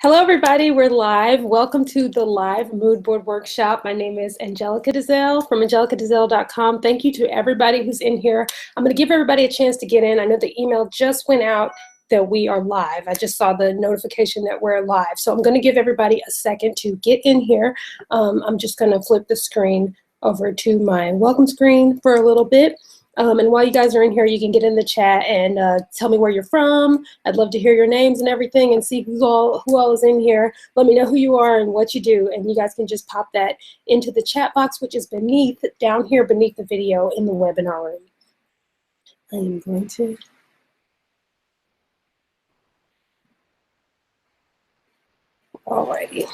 Hello, everybody. We're live. Welcome to the live Moodboard Workshop. My name is Angelica Dizelle from angelicadizelle.com. Thank you to everybody who's in here. I'm going to give everybody a chance to get in. I know the email just went out that we are live. I just saw the notification that we're live. So I'm going to give everybody a second to get in here. I'm just going to flip the screen over to my welcome screen for a little bit. And while you guys are in here, you can get in the chat and tell me where you're from. I'd love to hear your names and everything and see who all is in here. Let me know who you are and what you do. And you guys can just pop that into the chat box, which is down here beneath the video in the webinar room. I am going to. Alrighty.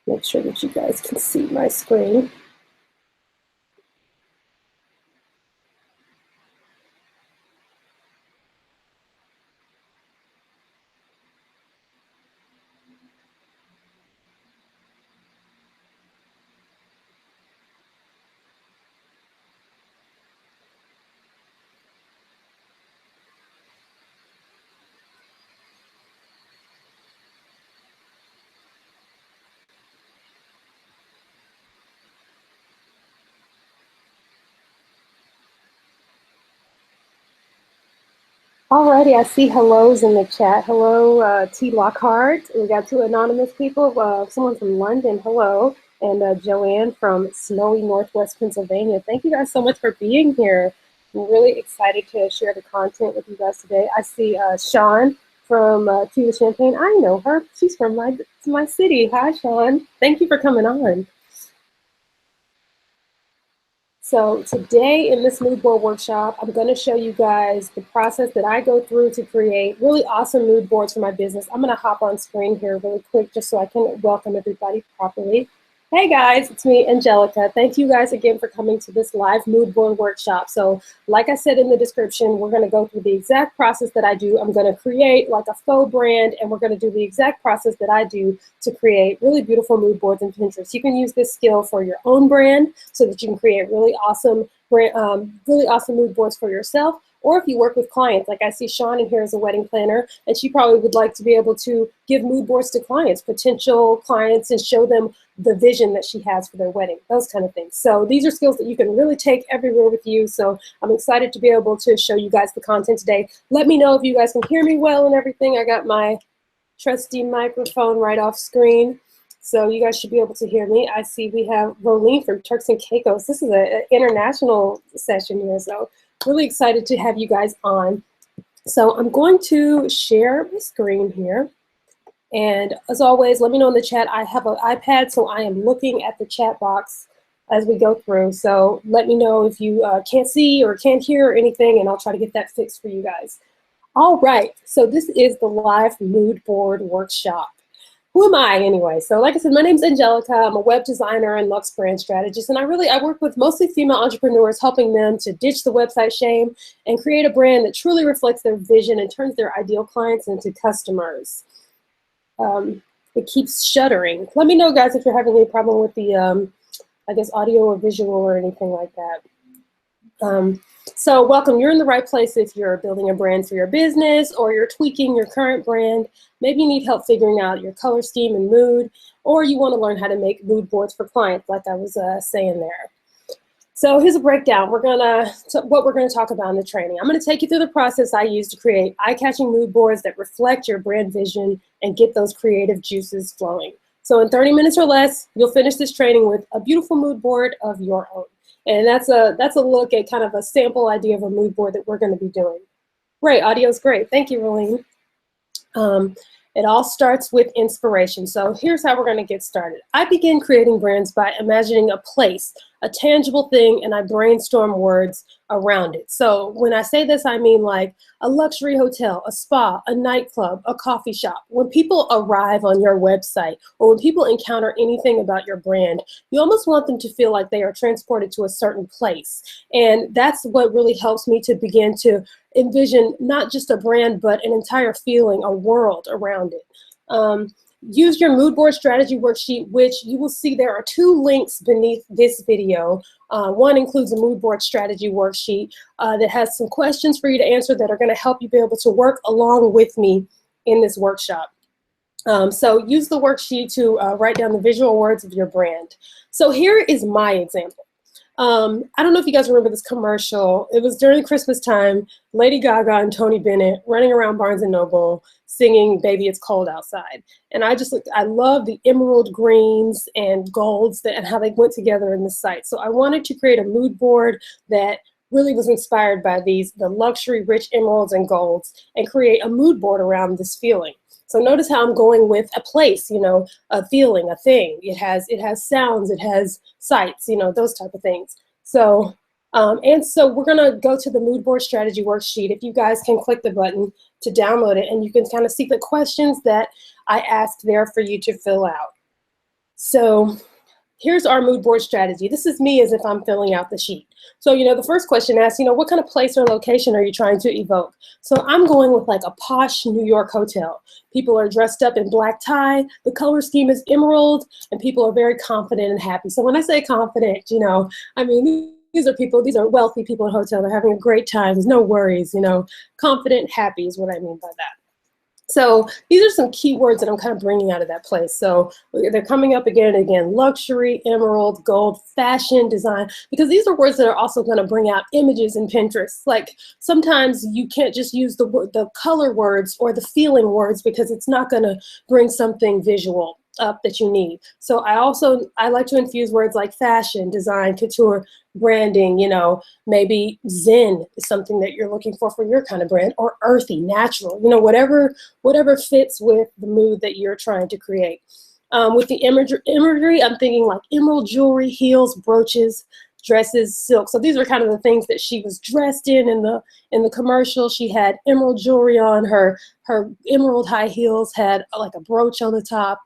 Make sure that you guys can see my screen. Alrighty, I see hellos in the chat. Hello, T. Lockhart. We got two anonymous people. Someone from London, hello. And Joanne from snowy Northwest Pennsylvania. Thank you guys so much for being here. I'm really excited to share the content with you guys today. I see Sean from Tea with Champagne. I know her. She's from my city. Hi, Sean. Thank you for coming on. So today in this Moodboard workshop, I'm going to show you guys the process that I go through to create really awesome mood boards for my business. I'm going to hop on screen here really quick just so I can welcome everybody properly. Hey guys, it's me, Angelica. Thank you guys again for coming to this live Moodboard workshop. So like I said in the description, we're going to go through the exact process that I do. I'm going to create like a faux brand, and we're going to do the exact process that I do to create really beautiful mood boards in Pinterest. You can use this skill for your own brand so that you can create really awesome mood boards for yourself. Or if you work with clients, like I see Sean in here as a wedding planner, and she probably would like to be able to give mood boards to clients, potential clients, and show them the vision that she has for their wedding, those kind of things. So these are skills that you can really take everywhere with you. So I'm excited to be able to show you guys the content today. Let me know if you guys can hear me well and everything. I got my trusty microphone right off screen, so you guys should be able to hear me. I see we have Rolene from Turks and Caicos. This is an international session here, so really excited to have you guys on. So I'm going to share my screen here. And as always, let me know in the chat. I have an iPad, so I am looking at the chat box as we go through. So let me know if you can't see or can't hear or anything, and I'll try to get that fixed for you guys. All right, so this is the live mood board workshop. Who am I anyway? So like I said, my name's Angelica. I'm a web designer and Lux brand strategist, and I work with mostly female entrepreneurs, helping them to ditch the website shame and create a brand that truly reflects their vision and turns their ideal clients into customers. It keeps shuddering. Let me know, guys, if you're having any problem with the, I guess, audio or visual or anything like that. So welcome, you're in the right place if you're building a brand for your business or you're tweaking your current brand. Maybe you need help figuring out your color scheme and mood, or you want to learn how to make mood boards for clients, like I was saying there. So here's a breakdown. What we're gonna talk about in the training. I'm gonna take you through the process I use to create eye-catching mood boards that reflect your brand vision and get those creative juices flowing. So in 30 minutes or less, you'll finish this training with a beautiful mood board of your own. And that's a look at kind of a sample idea of a mood board that we're gonna be doing. Great, audio's great. Thank you, Rolene. It all starts with inspiration. So here's how we're going to get started. I begin creating brands by imagining a place, a tangible thing, and I brainstorm words around it. So when I say this, I mean like a luxury hotel, a spa, a nightclub, a coffee shop. When people arrive on your website or when people encounter anything about your brand, you almost want them to feel like they are transported to a certain place. And that's what really helps me to begin to envision not just a brand, but an entire feeling, a world around it. use your mood board strategy worksheet, which you will see there are 2 links beneath this video. One includes a mood board strategy worksheet that has some questions for you to answer that are going to help you be able to work along with me in this workshop. So use the worksheet to write down the visual words of your brand. So here is my example. I don't know if you guys remember this commercial. It was during Christmas time, Lady Gaga and Tony Bennett running around Barnes & Noble singing Baby It's Cold Outside. And I love the emerald greens and golds and how they went together in the site. So I wanted to create a mood board that really was inspired by the luxury rich emeralds and golds, and create a mood board around this feeling. So notice how I'm going with a place, you know, a feeling, a thing. It has sounds, it has sights, you know, those type of things. So, and so we're gonna go to the mood board strategy worksheet. If you guys can click the button to download it, and you can kind of see the questions that I asked there for you to fill out. So here's our mood board strategy. This is me as if I'm filling out the sheet. So, you know, the first question asks, you know, what kind of place or location are you trying to evoke? So I'm going with like a posh New York hotel. People are dressed up in black tie. The color scheme is emerald, and people are very confident and happy. So when I say confident, you know, I mean, these are wealthy people in a hotel. They're having a great time. There's no worries, you know. Confident, happy is what I mean by that. So these are some keywords that I'm kind of bringing out of that place. So they're coming up again and again: luxury, emerald, gold, fashion, design, because these are words that are also going to bring out images in Pinterest. Like sometimes you can't just use the color words or the feeling words, because it's not going to bring something visual up that you need. So I like to infuse words like fashion, design, couture, branding, you know, maybe zen is something that you're looking for your kind of brand, or earthy, natural, you know, whatever fits with the mood that you're trying to create. With the imagery, I'm thinking like emerald jewelry, heels, brooches, dresses, silk. So these are kind of the things that she was dressed in the commercial. She had emerald jewelry on. Her emerald high heels had like a brooch on the top,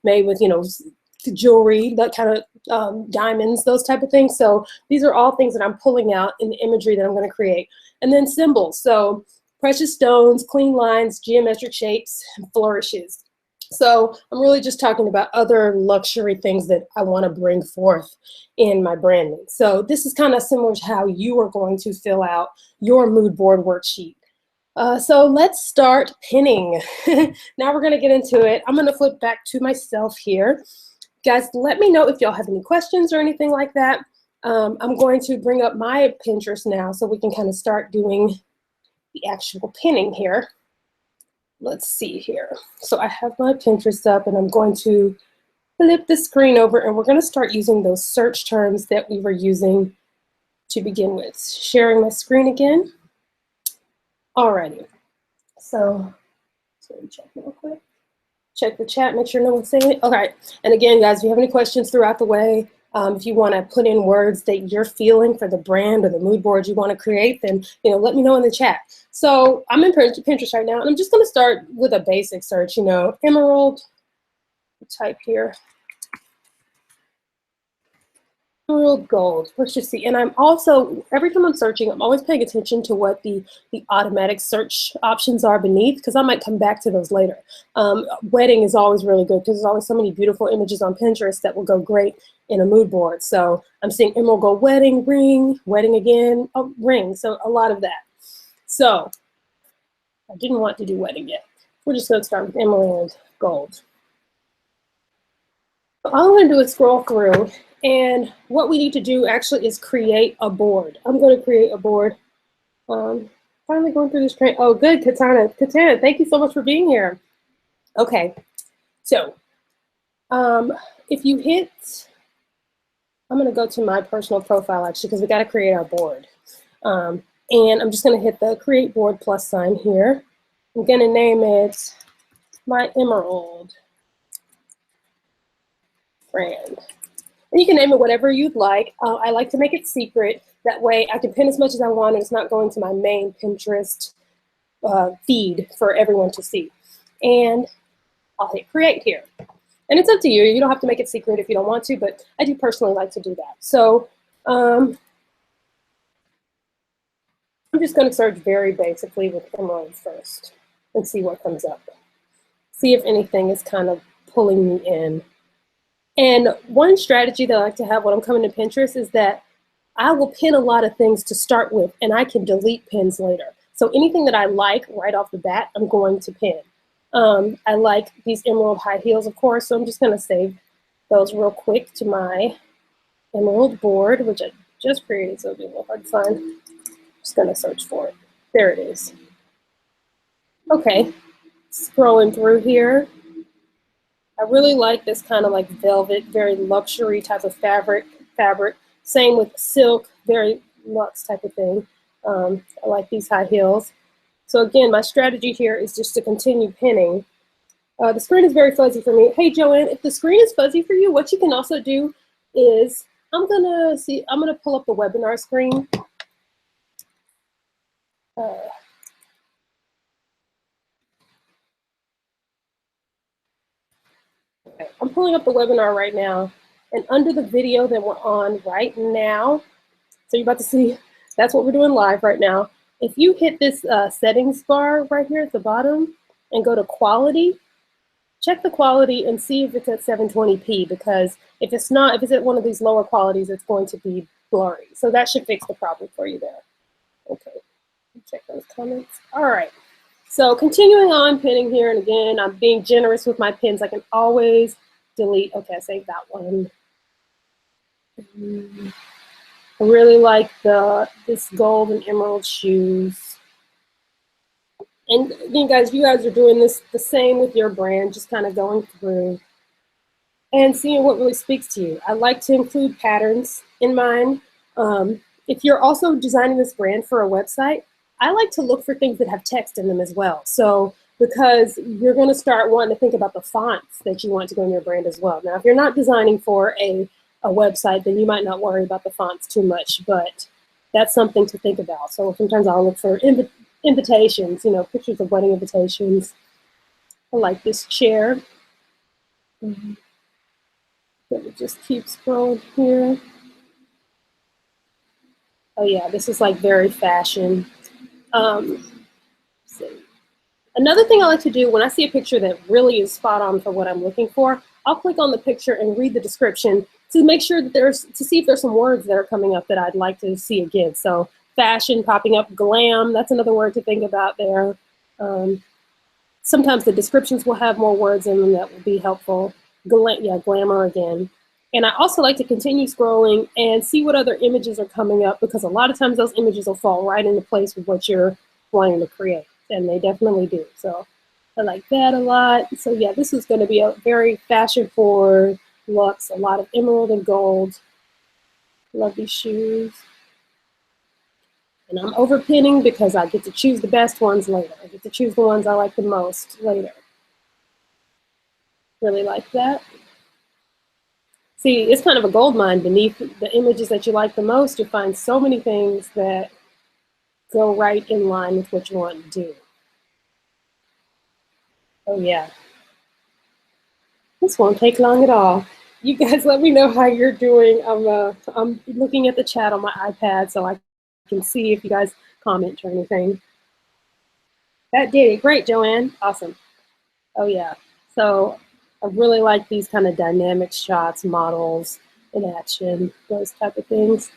made with, you know, jewelry, that kind of diamonds, those type of things. So these are all things that I'm pulling out in the imagery that I'm going to create. And then symbols. So precious stones, clean lines, geometric shapes, and flourishes. So I'm really just talking about other luxury things that I want to bring forth in my branding. So this is kind of similar to how you are going to fill out your mood board worksheet. So let's start pinning. Now we're going to get into it. I'm going to flip back to myself here. Guys, let me know if y'all have any questions or anything like that. I'm going to bring up my Pinterest now so we can kind of start doing the actual pinning here. Let's see here. So I have my Pinterest up, and I'm going to flip the screen over, and we're going to start using those search terms that we were using to begin with. Sharing my screen again. Alrighty. So let me check real quick. Check the chat, make sure no one's saying it. Okay. And again, guys, if you have any questions throughout the way, if you want to put in words that you're feeling for the brand or the mood board you want to create, then, you know, let me know in the chat. So I'm in Pinterest right now, and I'm just going to start with a basic search, you know, emerald, type here. Emerald gold, let's just see. And I'm also, every time I'm searching, I'm always paying attention to what the automatic search options are beneath, because I might come back to those later. Wedding is always really good, because there's always so many beautiful images on Pinterest that will go great in a mood board. So I'm seeing emerald gold wedding, ring, wedding again, oh, ring. So a lot of that. So I didn't want to do wedding yet. We're just going to start with emerald gold. All I'm going to do is scroll through, and what we need to do actually is create a board. I'm going to create a board. Finally going through this train. Oh, good, Katana. Katana, thank you so much for being here. Okay, so if you hit, I'm going to go to my personal profile actually, because we got to create our board. And I'm just going to hit the create board plus sign here. I'm going to name it my emerald brand. And you can name it whatever you'd like. I like to make it secret. That way I can pin as much as I want, and it's not going to my main Pinterest feed for everyone to see. And I'll hit create here. And it's up to you. You don't have to make it secret if you don't want to, but I do personally like to do that. So I'm just going to search very basically with emerald first and see what comes up. see if anything is kind of pulling me in. And one strategy that I like to have when I'm coming to Pinterest is that I will pin a lot of things to start with, and I can delete pins later. So anything that I like right off the bat, I'm going to pin. I like these emerald high heels, of course, so I'm just going to save those real quick to my emerald board, which I just created, so it'll be a little hard to find. I'm just going to search for it. There it is. Okay, scrolling through here. I really like this kind of like velvet, very luxury type of fabric. Same with silk, very luxe type of thing. I like these high heels. So again, my strategy here is just to continue pinning. The screen is very fuzzy for me. Hey, Joanne, if the screen is fuzzy for you, what you can also do is, I'm gonna pull up the webinar screen. Okay, I'm pulling up the webinar right now, and under the video that we're on right now, so you're about to see, that's what we're doing live right now. If you hit this settings bar right here at the bottom and go to quality, check the quality and see if it's at 720p, because if it's not, if it's at one of these lower qualities, it's going to be blurry. So that should fix the problem for you there. Okay, check those comments. All right, so continuing on pinning here, and again, I'm being generous with my pins. I can always delete. Okay, I saved that one. I really like this gold and emerald shoes. And again, guys, you guys are doing this the same with your brand, just kind of going through and seeing what really speaks to you. I like to include patterns in mine. If you're also designing this brand for a website, I like to look for things that have text in them as well. So because you're going to start wanting to think about the fonts that you want to go in your brand as well. Now, if you're not designing for a website, then you might not worry about the fonts too much, but that's something to think about. So sometimes I'll look for invitations, you know, pictures of wedding invitations. I like this chair. Let me just keep scrolling here. Oh yeah, this is like very fashion. See. Another thing I like to do when I see a picture that really is spot on for what I'm looking for, I'll click on the picture and read the description to make sure that to see if there's some words that are coming up that I'd like to see again. So fashion popping up, glam, that's another word to think about there. Sometimes the descriptions will have more words in them that will be helpful. Glamour again. And I also like to continue scrolling and see what other images are coming up, because a lot of times those images will fall right into place with what you're wanting to create, and they definitely do. So I like that a lot. So yeah, this is going to be a very fashion forward looks, a lot of emerald and gold. Love these shoes. And I'm over pinning because I get to choose the best ones later. I get to choose the ones I like the most later. Really like that. See, it's kind of a gold mine. Beneath the images that you like the most, you find so many things that go right in line with what you want to do. Oh yeah. This won't take long at all. You guys let me know how you're doing. I'm looking at the chat on my iPad so I can see if you guys comment or anything. That did it. Great, Joanne. Awesome. Oh yeah. So I really like these kind of dynamic shots, models in action, those type of things.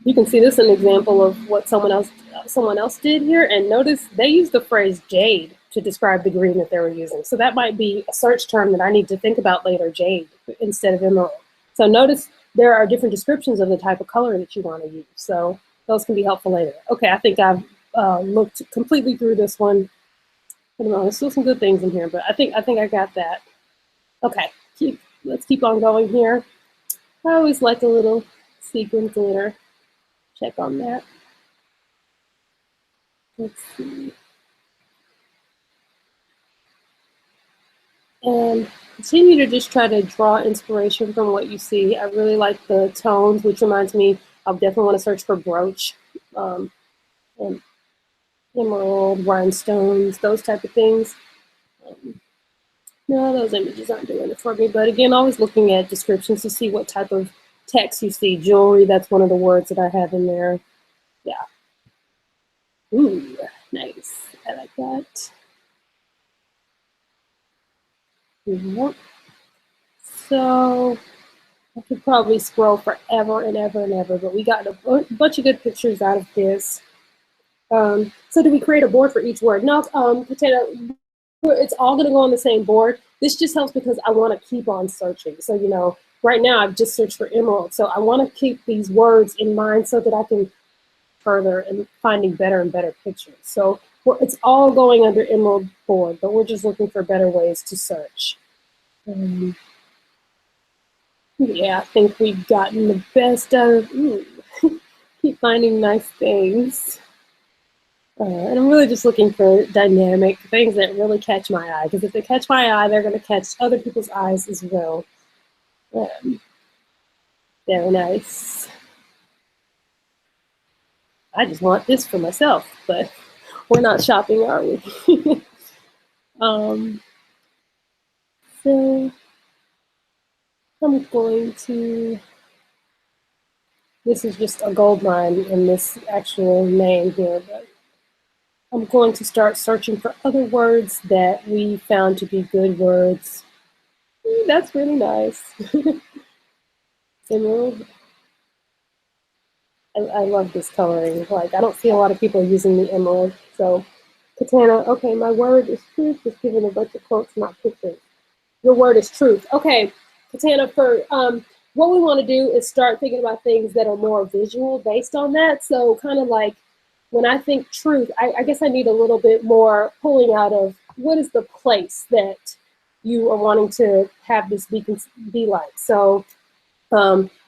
You can see this is an example of what someone else did here, and notice they used the phrase jade to describe the green that they were using. So that might be a search term that I need to think about later, jade instead of emerald. So notice there are different descriptions of the type of color that you want to use. So those can be helpful later. Okay, I think I've looked completely through this one. I don't know, there's still some good things in here, but I think I got that. Okay, let's keep on going here. I always like a little sequin glitter. Check on that. Let's see. And continue to just try to draw inspiration from what you see. I really like the tones, which reminds me, I'll definitely want to search for brooch and emerald, rhinestones, those type of things. No, those images aren't doing it for me. But again, always looking at descriptions to see what type of text you see. Jewelry, that's one of the words that I have in there. Yeah. Ooh, nice. I like that. Yep. So I could probably scroll forever and ever and ever, but we got a bunch of good pictures out of this. So do we create a board for each word? No, Potato, it's all going to go on the same board. This just helps because I want to keep on searching. So, you know, right now I've just searched for emerald. So I want to keep these words in mind so that I can further and finding better and better pictures. So it's all going under emerald board, but we're just looking for better ways to search. Yeah, I think we've gotten the best of, keep finding nice things. And I'm really just looking for dynamic things that really catch my eye, because if they catch my eye, they're going to catch other people's eyes as well. Very nice. I just want this for myself, but we're not shopping, are we? So I'm going to, this is just a gold mine in this actual name here, but I'm going to start searching for other words that we found to be good words. That's really nice. Emerald. I love this coloring. Like, I don't see a lot of people using the emerald. So, Katana, okay, my word is truth. Just giving a bunch of quotes, not pictures. Your word is truth. Okay, Katana, for what we want to do is start thinking about things that are more visual based on that. So, kind of like when I think truth, I guess I need a little bit more pulling out of what is the place that you are wanting to have this be like. So,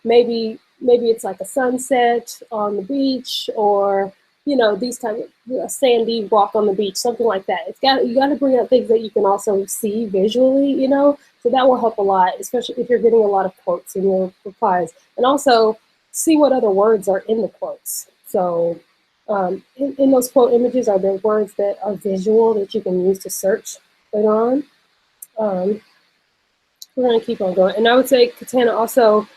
maybe it's like a sunset on the beach, or you know, these type of a sandy walk on the beach, something like that. You got to bring out things that you can also see visually, you know. So that will help a lot, especially if you're getting a lot of quotes in your replies, and also see what other words are in the quotes. So in those quote images, are there words that are visual that you can use to search later on? We're gonna keep on going, and I would say, Katana, also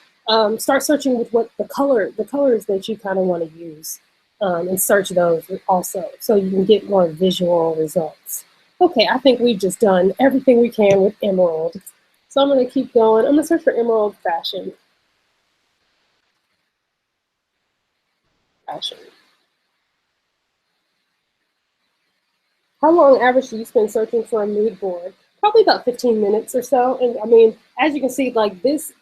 start searching with what the colors that you kind of want to use, and search those also, so you can get more visual results. Okay, I think we've just done everything we can with emerald, so I'm gonna keep going. I'm gonna search for emerald fashion. How long average do you spend searching for a mood board? Probably about 15 minutes or so. And I mean, as you can see, like this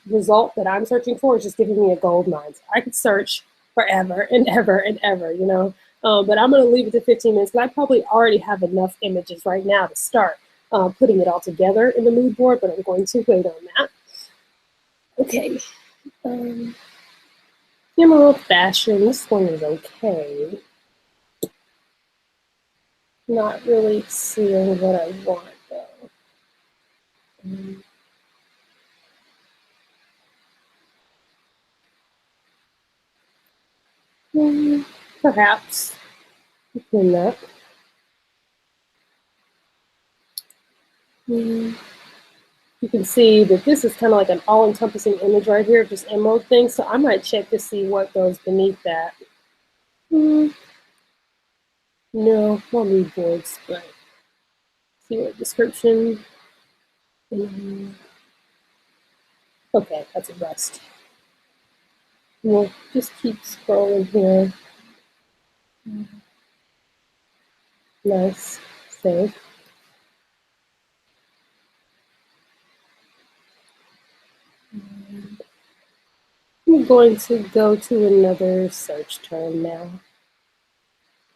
result that I'm searching for is just giving me a gold mine. So I could search forever and ever and ever, you know. But I'm going to leave it to 15 minutes because I probably already have enough images right now to start putting it all together in the mood board, but I'm going to wait on that. Okay. Emerald fashion. This one is okay. Not really seeing what I want though. Perhaps in that. You can see that this is kind of like an all-encompassing image right here of just emerald things. So I might check to see what goes beneath that. No, more mood boards, but see what description. Okay, that's a rust. We'll just keep scrolling here. Nice, save. I'm going to go to another search term now.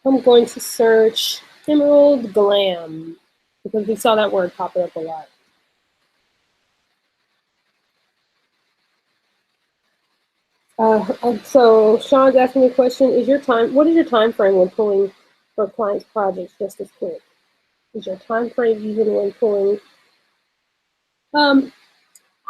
I'm going to search emerald glam because we saw that word popping up a lot. So Sean's asking me a question: what is your time frame when pulling for clients' projects? Just as quick, is your time frame usually when pulling?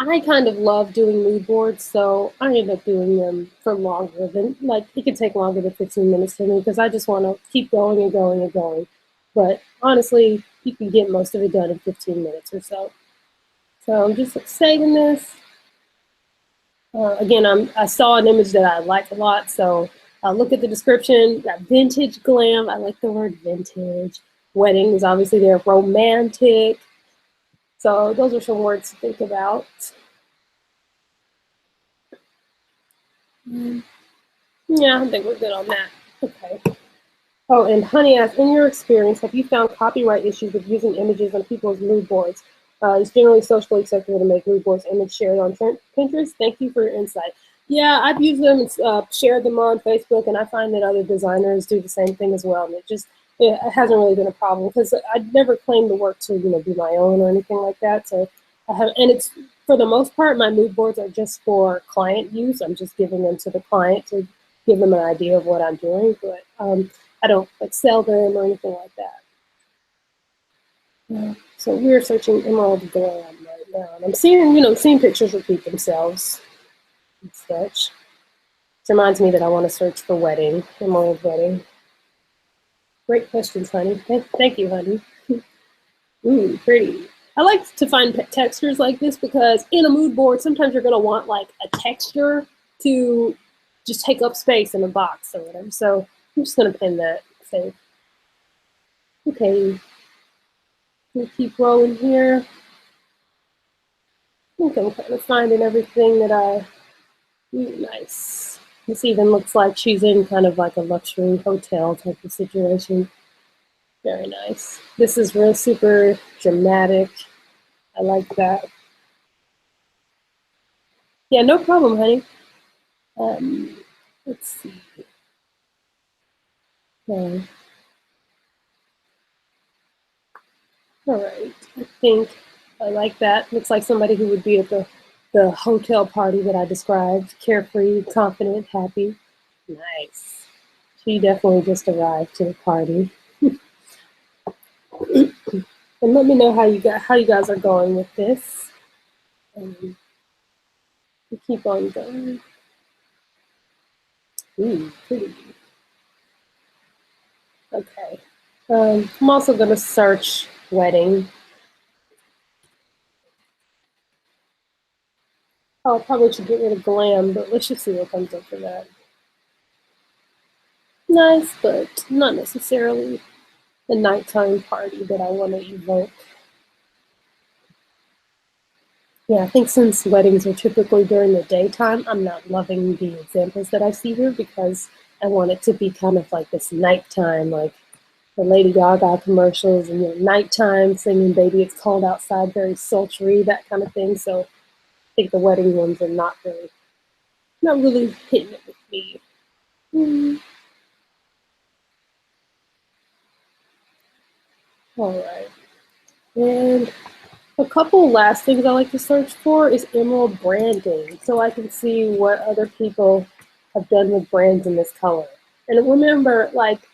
I kind of love doing mood boards, so I end up doing them for longer than, like, it could take longer than 15 minutes for me because I just want to keep going and going and going. But honestly, you can get most of it done in 15 minutes or so. So I'm just saving this. Again, I saw an image that I like a lot, so look at the description. Got vintage glam. I like the word vintage. Wedding is obviously there. Romantic. So those are some words to think about. Yeah, I think we're good on that. Okay. Oh, and Honey asks, in your experience, have you found copyright issues with using images on people's mood boards? It's generally socially acceptable to make mood boards image shared on Pinterest. Thank you for your insight. Yeah, I've used them and shared them on Facebook, and I find that other designers do the same thing as well. And it hasn't really been a problem because I never claimed the work to be my own or anything like that. So I have, and it's for the most part, my mood boards are just for client use. I'm just giving them to the client to give them an idea of what I'm doing, but I don't like sell them or anything like that. Yeah. So we're searching emerald glam right now, and I'm seeing pictures repeat themselves and such. It reminds me that I want to search for wedding, emerald wedding. Great questions, honey. Thank you, honey. Ooh, pretty. I like to find textures like this because in a mood board, sometimes you're going to want like a texture to just take up space in a box or whatever. So I'm just going to pin that. Save. Okay. We'll keep rolling here. I think I'm kind of finding everything that nice. This even looks like she's in kind of like a luxury hotel type of situation. Very nice. This is real super dramatic. I like that. Yeah, no problem, honey. Let's see. Okay. All right. I think I like that. Looks like somebody who would be at the hotel party that I described. Carefree, confident, happy. Nice. She definitely just arrived to the party. And let me know how you guys are going with this. We keep on going. Ooh, pretty. Okay. I'm also going to search wedding. Oh, I probably should get rid of glam, but let's just see what comes up for that. Nice, but not necessarily the nighttime party that I want to evoke. Yeah, I think since weddings are typically during the daytime, I'm not loving the examples that I see here because I want it to be kind of like this nighttime, like the Lady Gaga commercials and nighttime singing Baby It's Cold Outside, very sultry, that kind of thing. So I think the wedding ones are not really hitting it with me. All right. And a couple last things I like to search for is emerald branding, so I can see what other people have done with brands in this color. And remember, like,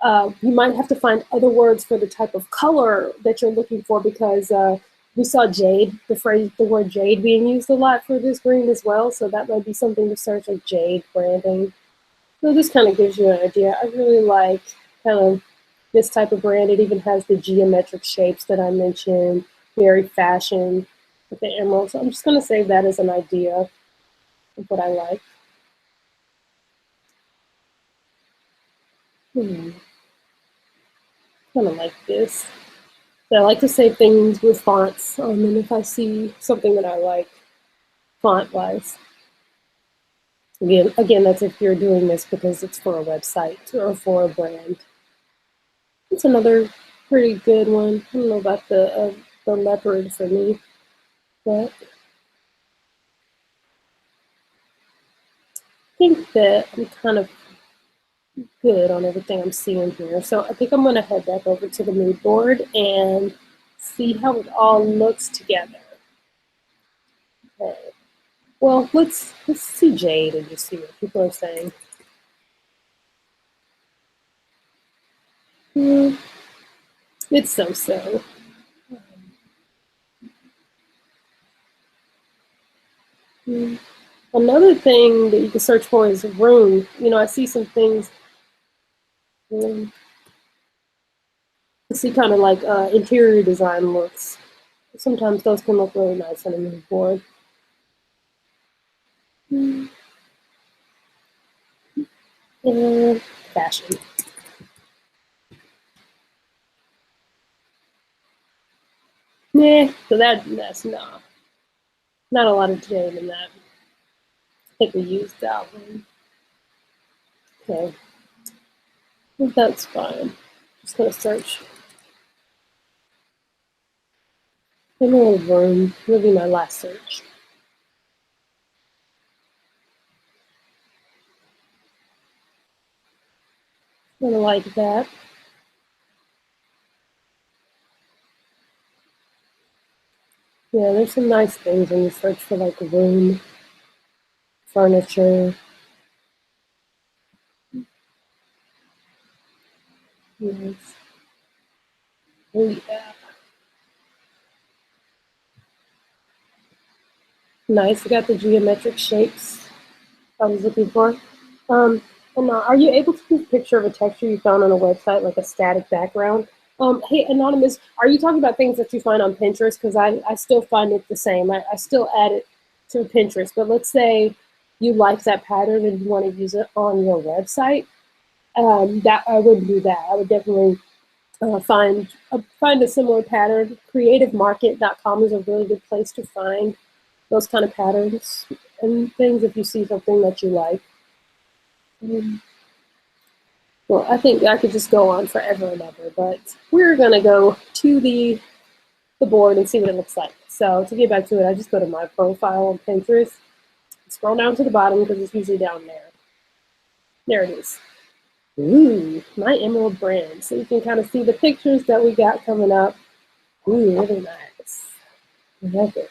you might have to find other words for the type of color that you're looking for because we saw jade, the word jade being used a lot for this green as well, so that might be something to search, like jade branding. So this kind of gives you an idea. I really like kind of this type of brand. It even has the geometric shapes that I mentioned, very fashion with the emerald. So I'm just going to save that as an idea of what I like. Kind of like this. So I like to save things with fonts, and if I see something that I like font-wise. Again, that's if you're doing this because it's for a website or for a brand. It's another pretty good one. I don't know about the leopard for me, but I think that I'm kind of good on everything I'm seeing here. So I think I'm going to head back over to the mood board and see how it all looks together. Okay. Well, let's see Jade and just see what people are saying. It's so-so. Another thing that you can search for is room. I see some things. I see kind of like interior design looks. Sometimes those can look really nice on a mood board. And fashion. Nah, so that's not a lot of jade in that. I think we used that one. Okay, that's fine. Just gonna search. Emerald room will be my last search. Gonna like that. Yeah, there's some nice things when you search for like room, furniture. Yes. Oh yeah. Nice. We got the geometric shapes I was looking for. And are you able to take a picture of a texture you found on a website, like a static background? Hey, Anonymous, are you talking about things that you find on Pinterest? Because I still find it the same. I still add it to Pinterest. But let's say you like that pattern and you want to use it on your website. That I wouldn't do that. I would definitely find a similar pattern. CreativeMarket.com is a really good place to find those kind of patterns and things if you see something that you like. Well, I think I could just go on forever and ever, but we're gonna go to the board and see what it looks like. So to get back to it, I just go to my profile on Pinterest, scroll down to the bottom because it's usually down there. There it is. Ooh, my Emerald brand. So you can kind of see the pictures that we got coming up. Ooh, really nice. I like it.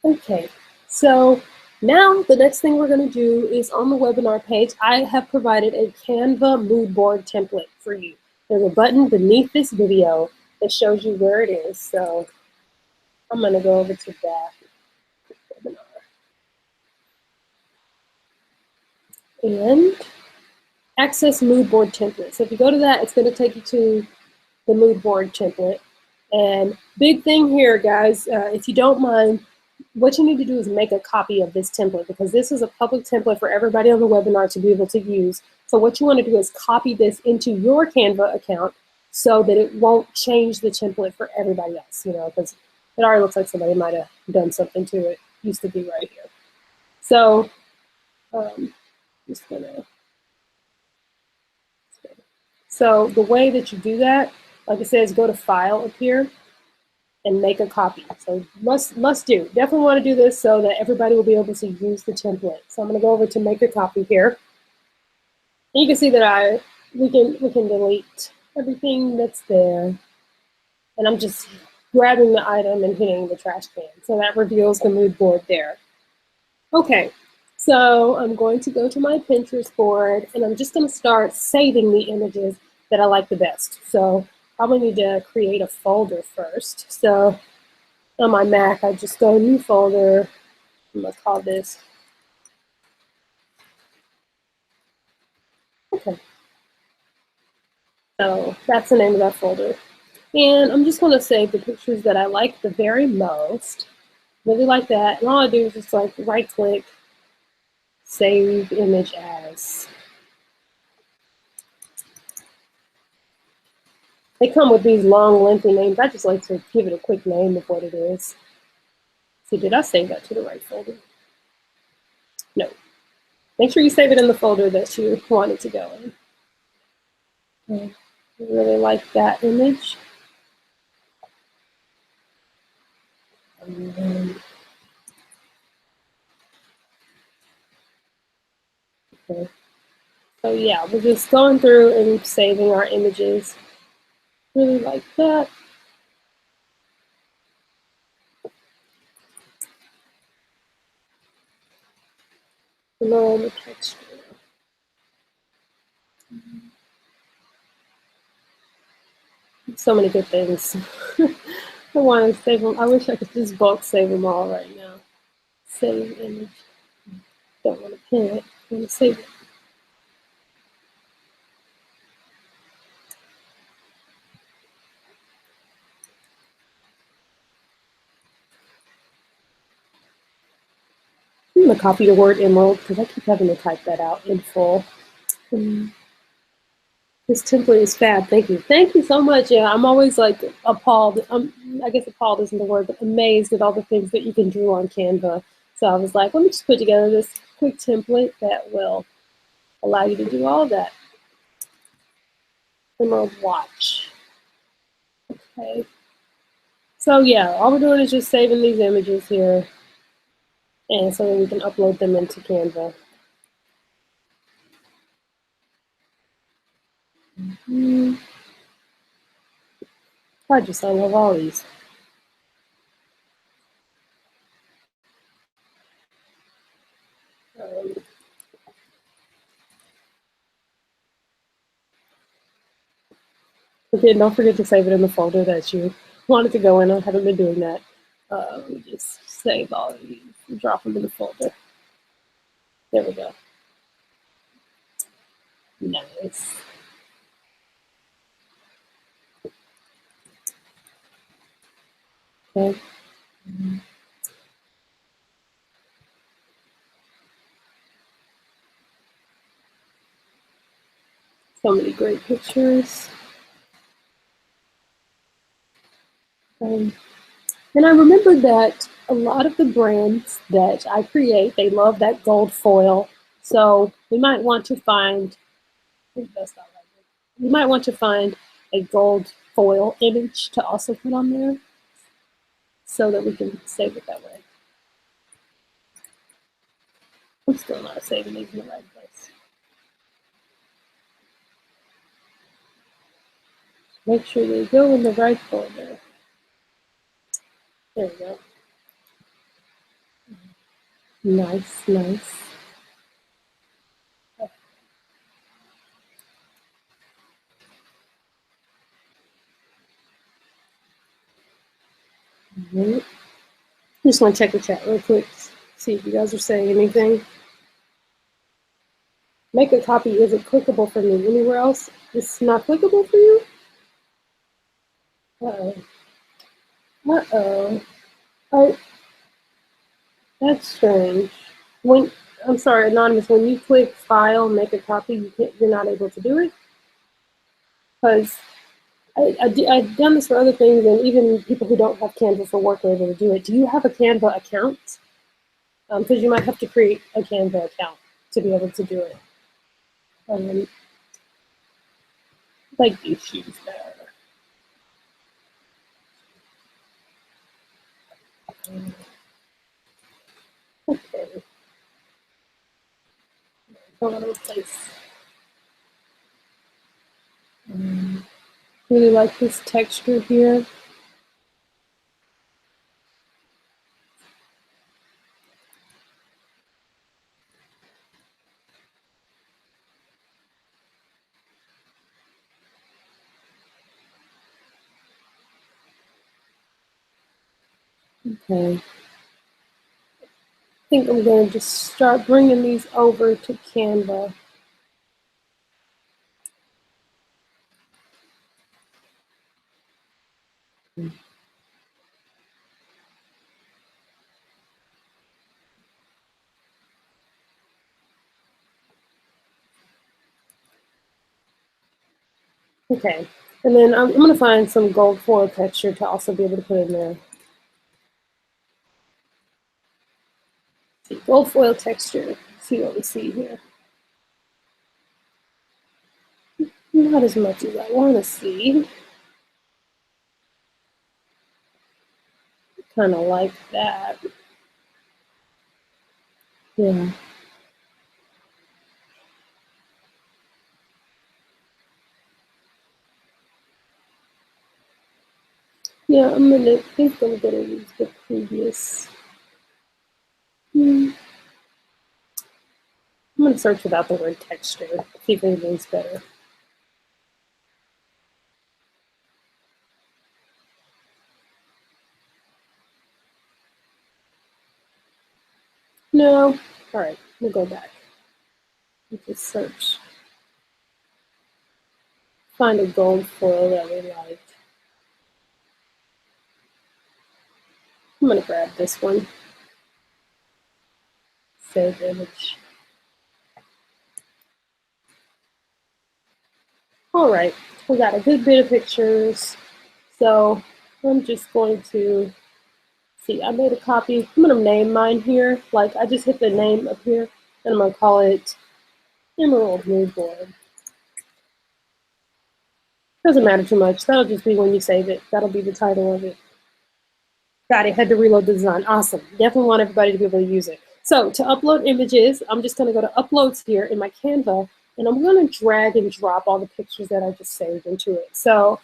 Okay, so now the next thing we're going to do is on the webinar page, I have provided a Canva mood board template for you. There's a button beneath this video that shows you where it is. So I'm going to go over to that webinar. And access mood board template. So if you go to that, it's going to take you to the mood board template. And big thing here, guys, if you don't mind, what you need to do is make a copy of this template because this is a public template for everybody on the webinar to be able to use. So what you want to do is copy this into your Canva account so that it won't change the template for everybody else, you know, because it already looks like somebody might have done something to it. It used to be right here. So just gonna. So the way that you do that, like it says, go to File up here and make a copy. So must do. Definitely want to do this so that everybody will be able to use the template. So I'm going to go over to make a copy here. And you can see that we can delete everything that's there. And I'm just grabbing the item and hitting the trash can. So that reveals the mood board there. Okay, so I'm going to go to my Pinterest board and I'm just going to start saving the images that I like the best. So probably need to create a folder first. So on my Mac, I just go new folder. I'm gonna call this. Okay. So that's the name of that folder. And I'm just gonna save the pictures that I like the very most. Really like that. And all I do is just like right click, save image as. They come with these long, lengthy names. I just like to give it a quick name of what it is. See, did I save that to the right folder? No. Make sure you save it in the folder that you want it to go in. Okay. I really like that image. Okay. So yeah, we're just going through and saving our images. Really like that. Below the texture. So many good things. I want to save them. I wish I could just bulk save them all right now. Save image. Don't want to pin it. I want to save it. I'm going to copy the word emerald because I keep having to type that out in full. This template is fab. Thank you. Thank you so much. Yeah, I'm always like appalled. I guess appalled isn't the word, but amazed at all the things that you can do on Canva. So I was like, let me just put together this quick template that will allow you to do all that. Emerald watch. Okay. So yeah, all we're doing is just saving these images here, and so that we can upload them into Canva. I love all these. Again, don't forget to save it in the folder that you wanted to go in. I haven't been doing that. Just save all of these, drop them in the folder. There we go. Nice. Okay. So many great pictures. And I remember that a lot of the brands that I create, they love that gold foil. So we might want to find, you might want to find a gold foil image to also put on there so that we can save it that way. I'm still not saving these in the right place. Make sure they go in the right folder. There we go. Nice, nice. Right. Just want to check the chat real quick, see if you guys are saying anything. Make a copy isn't clickable for me. Anywhere else, it's not clickable for you? Uh-oh. Uh-oh. Oh, that's strange. When I'm sorry, Anonymous, when you click File, Make a Copy, you're not able to do it? Because I've done this for other things, and even people who don't have Canva for work are able to do it. Do you have a Canva account? Because you might have to create a Canva account to be able to do it. Like these shoes there. Okay. I want to replace. Really like this texture here. Okay. I think I'm going to just start bringing these over to Canva. Okay, and then I'm going to find some gold foil texture to also be able to put in there. See, gold foil texture. See what we see here. Not as much as I want to see. Kind of like that. Yeah. Yeah, I'm gonna use the previous. I'm gonna search without the word texture, see if anything's better. No. All right, we'll go back. Just search. Find a gold foil that we like. I'm gonna grab this one. Save image. All right, we got a good bit of pictures. So I'm just going to see, I made a copy. I'm going to name mine here. Like I just hit the name up here and I'm going to call it Emerald Mood Board. Doesn't matter too much. That'll just be when you save it. That'll be the title of it. Got it. Had to reload the design. Awesome. Definitely want everybody to be able to use it. So to upload images, I'm just going to go to uploads here in my Canva, and I'm going to drag and drop all the pictures that I just saved into it. So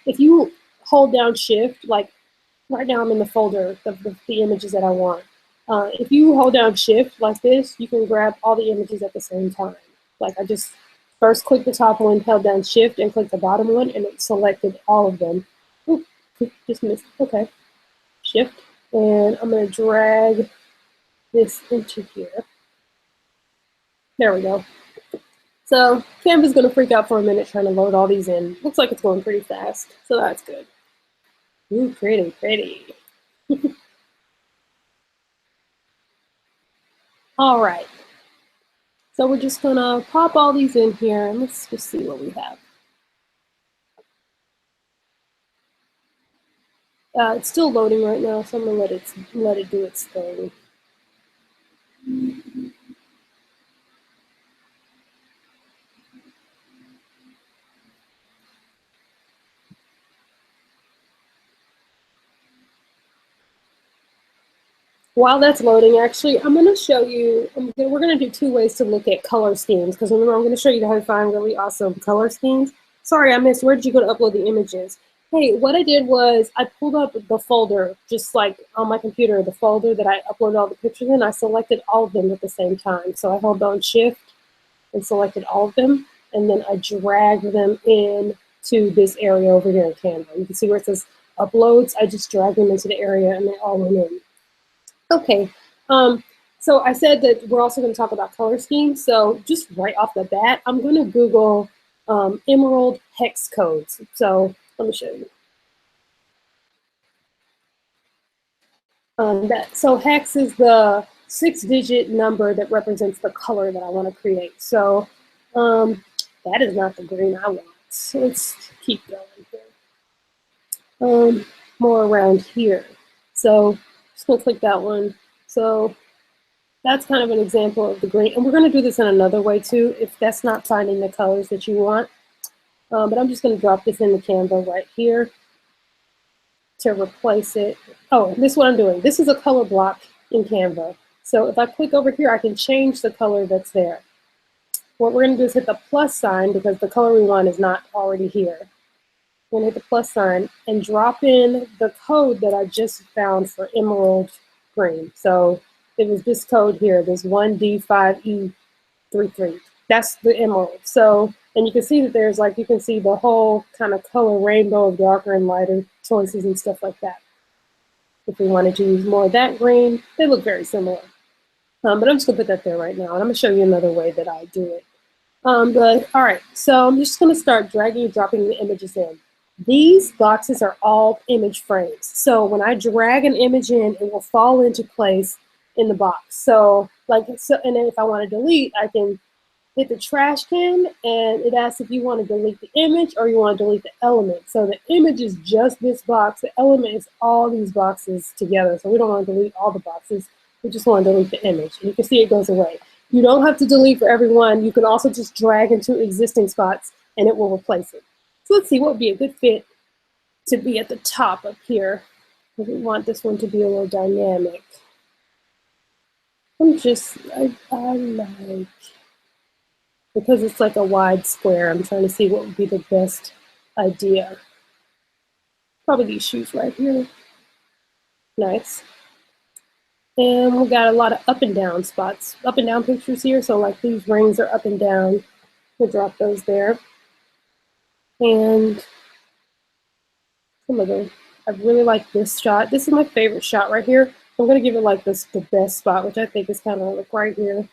if you hold down shift, like right now I'm in the folder of the images that I want. If you hold down shift like this, you can grab all the images at the same time. Like I just first clicked the top one, held down shift, and clicked the bottom one, and it selected all of them. Oop, just missed. Okay. Shift, and I'm going to drag this into here. There we go. So Canva's going to freak out for a minute trying to load all these in. Looks like it's going pretty fast, so that's good. Ooh, pretty, pretty. All right. So we're just going to pop all these in here, and let's just see what we have. It's still loading right now, so I'm going to let it do its thing. While that's loading, actually, I'm going to show you, we're going to do two ways to look at color schemes, because remember, I'm going to show you how to find really awesome color schemes. Sorry, I missed, where did you go to upload the images? Hey, what I did was I pulled up the folder, just like on my computer, the folder that I uploaded all the pictures in. I selected all of them at the same time. So I held down shift and selected all of them, and then I dragged them in to this area over here in Canva. You can see where it says uploads. I just dragged them into the area and they all went in. Okay, so I said that we're also going to talk about color schemes. So just right off the bat, I'm going to Google emerald hex codes. So let me show you. So hex is the 6-digit number that represents the color that I want to create. So that is not the green I want. So let's keep going here. More around here. So just going to click that one. So that's kind of an example of the green. And we're going to do this in another way too, if that's not finding the colors that you want. But I'm just going to drop this in the Canva right here to replace it. Oh, this is what I'm doing. This is a color block in Canva. So if I click over here, I can change the color that's there. What we're going to do is hit the plus sign because the color we want is not already here. We're going to hit the plus sign and drop in the code that I just found for emerald green. So it was this code here, this 1D5E33. That's the emerald. So, and you can see that there's like, you can see the whole kind of color rainbow of darker and lighter choices and stuff like that. If we wanted to use more of that green, they look very similar. But I'm just gonna put that there right now, and I'm gonna show you another way that I do it. But all right, so I'm just gonna start dragging and dropping the images in. These boxes are all image frames. So when I drag an image in, it will fall into place in the box. So like, and then if I want to delete, I can hit the trash can and it asks if you want to delete the image or you want to delete the element. So the image is just this box. The element is all these boxes together. So we don't want to delete all the boxes. We just want to delete the image. And you can see it goes away. You don't have to delete for every one. You can also just drag into existing spots and it will replace it. So let's see what would be a good fit to be at the top up here. We want this one to be a little dynamic. I like, because it's like a wide square, I'm trying to see what would be the best idea. Probably these shoes right here. Nice. And we got a lot of up and down spots, up and down pictures here. So like these rings are up and down. We'll drop those there. And some of them, I really like this shot. This is my favorite shot right here. I'm gonna give it like this, the best spot, which I think is kind of like right here.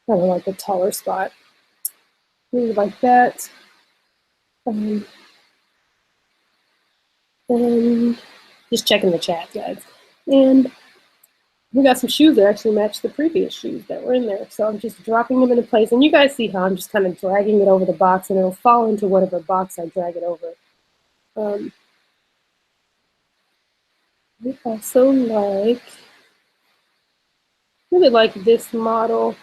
Kind of like the taller spot. Really like that. And just checking the chat, guys. And We got some shoes that actually match the previous shoes that were in there. So I'm just dropping them into place. And you guys see how I'm just kind of dragging it over the box, and it'll fall into whatever box I drag it over. I also really like this model.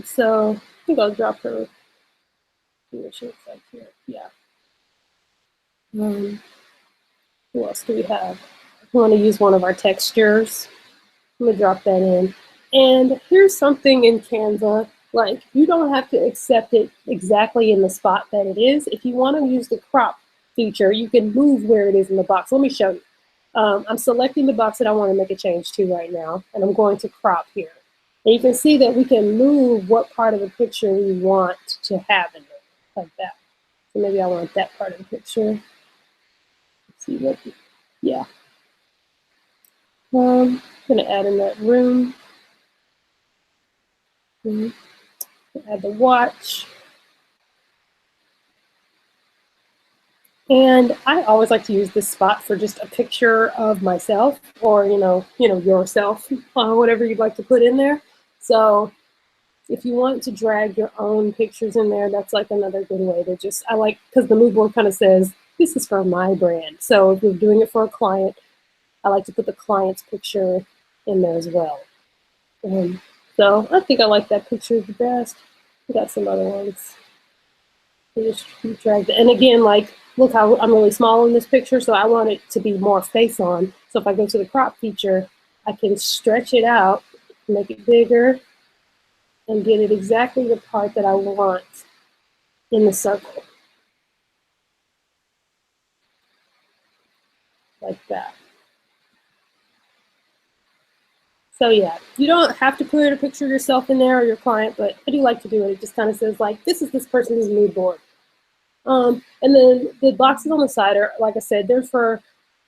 So I think I'll drop her. See what she looks like here. Yeah. Who else do we have? We want to use one of our textures. I'm gonna drop that in. And here's something in Canva, like you don't have to accept it exactly in the spot that it is. If you want to use the crop feature, you can move where it is in the box. Let me show you. I'm selecting the box that I want to make a change to right now, and I'm going to crop here. And you can see that we can move what part of the picture we want to have in there, like that. So maybe I want that part of the picture. Let's see what, yeah. I'm gonna add in that room. Add the watch. And I always like to use this spot for just a picture of myself, or yourself, whatever you'd like to put in there. So if you want to drag your own pictures in there, that's like another good way to just, I like, because the mood board kind of says, this is for my brand. So if you're doing it for a client, I like to put the client's picture in there as well. So I think I like that picture the best. We got some other ones. Just drag it. And again, like, look how I'm really small in this picture, so I want it to be more face on. So if I go to the crop feature, I can stretch it out, make it bigger, and get it exactly the part that I want in the circle. Like that. So yeah, you don't have to put a picture of yourself in there or your client, but I do like to do it. It just kind of says like, this is this person's mood board. And then the boxes on the side are, like I said, they're for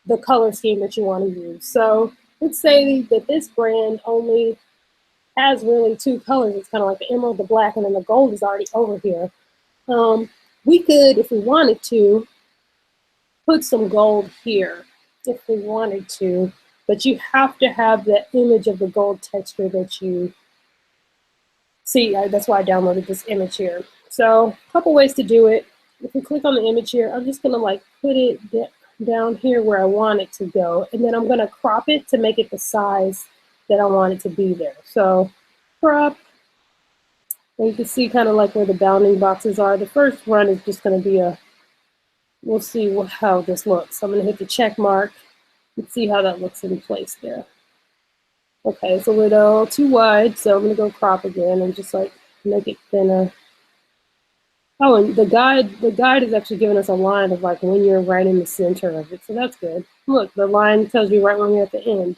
the color scheme that you want to use. So let's say that this brand only has really two colors. It's kind of like the emerald, the black, and then the gold is already over here. We could, if we wanted to, put some gold here if we wanted to, but you have to have the image of the gold texture that you see. That's why I downloaded this image here. So a couple ways to do it. If we click on the image here, I'm just gonna like put it down here where I want it to go, and then I'm gonna crop it to make it the size that I want it to be there. So crop, and you can see kind of like where the bounding boxes are. The first one is just gonna be we'll see how this looks. So I'm gonna hit the check mark and see how that looks in place there. Okay, it's a little too wide, so I'm gonna go crop again and just like make it thinner. Oh, and the guide is actually giving us a line of like when you're right in the center of it, so that's good. Look, the line tells you right when you're at the end.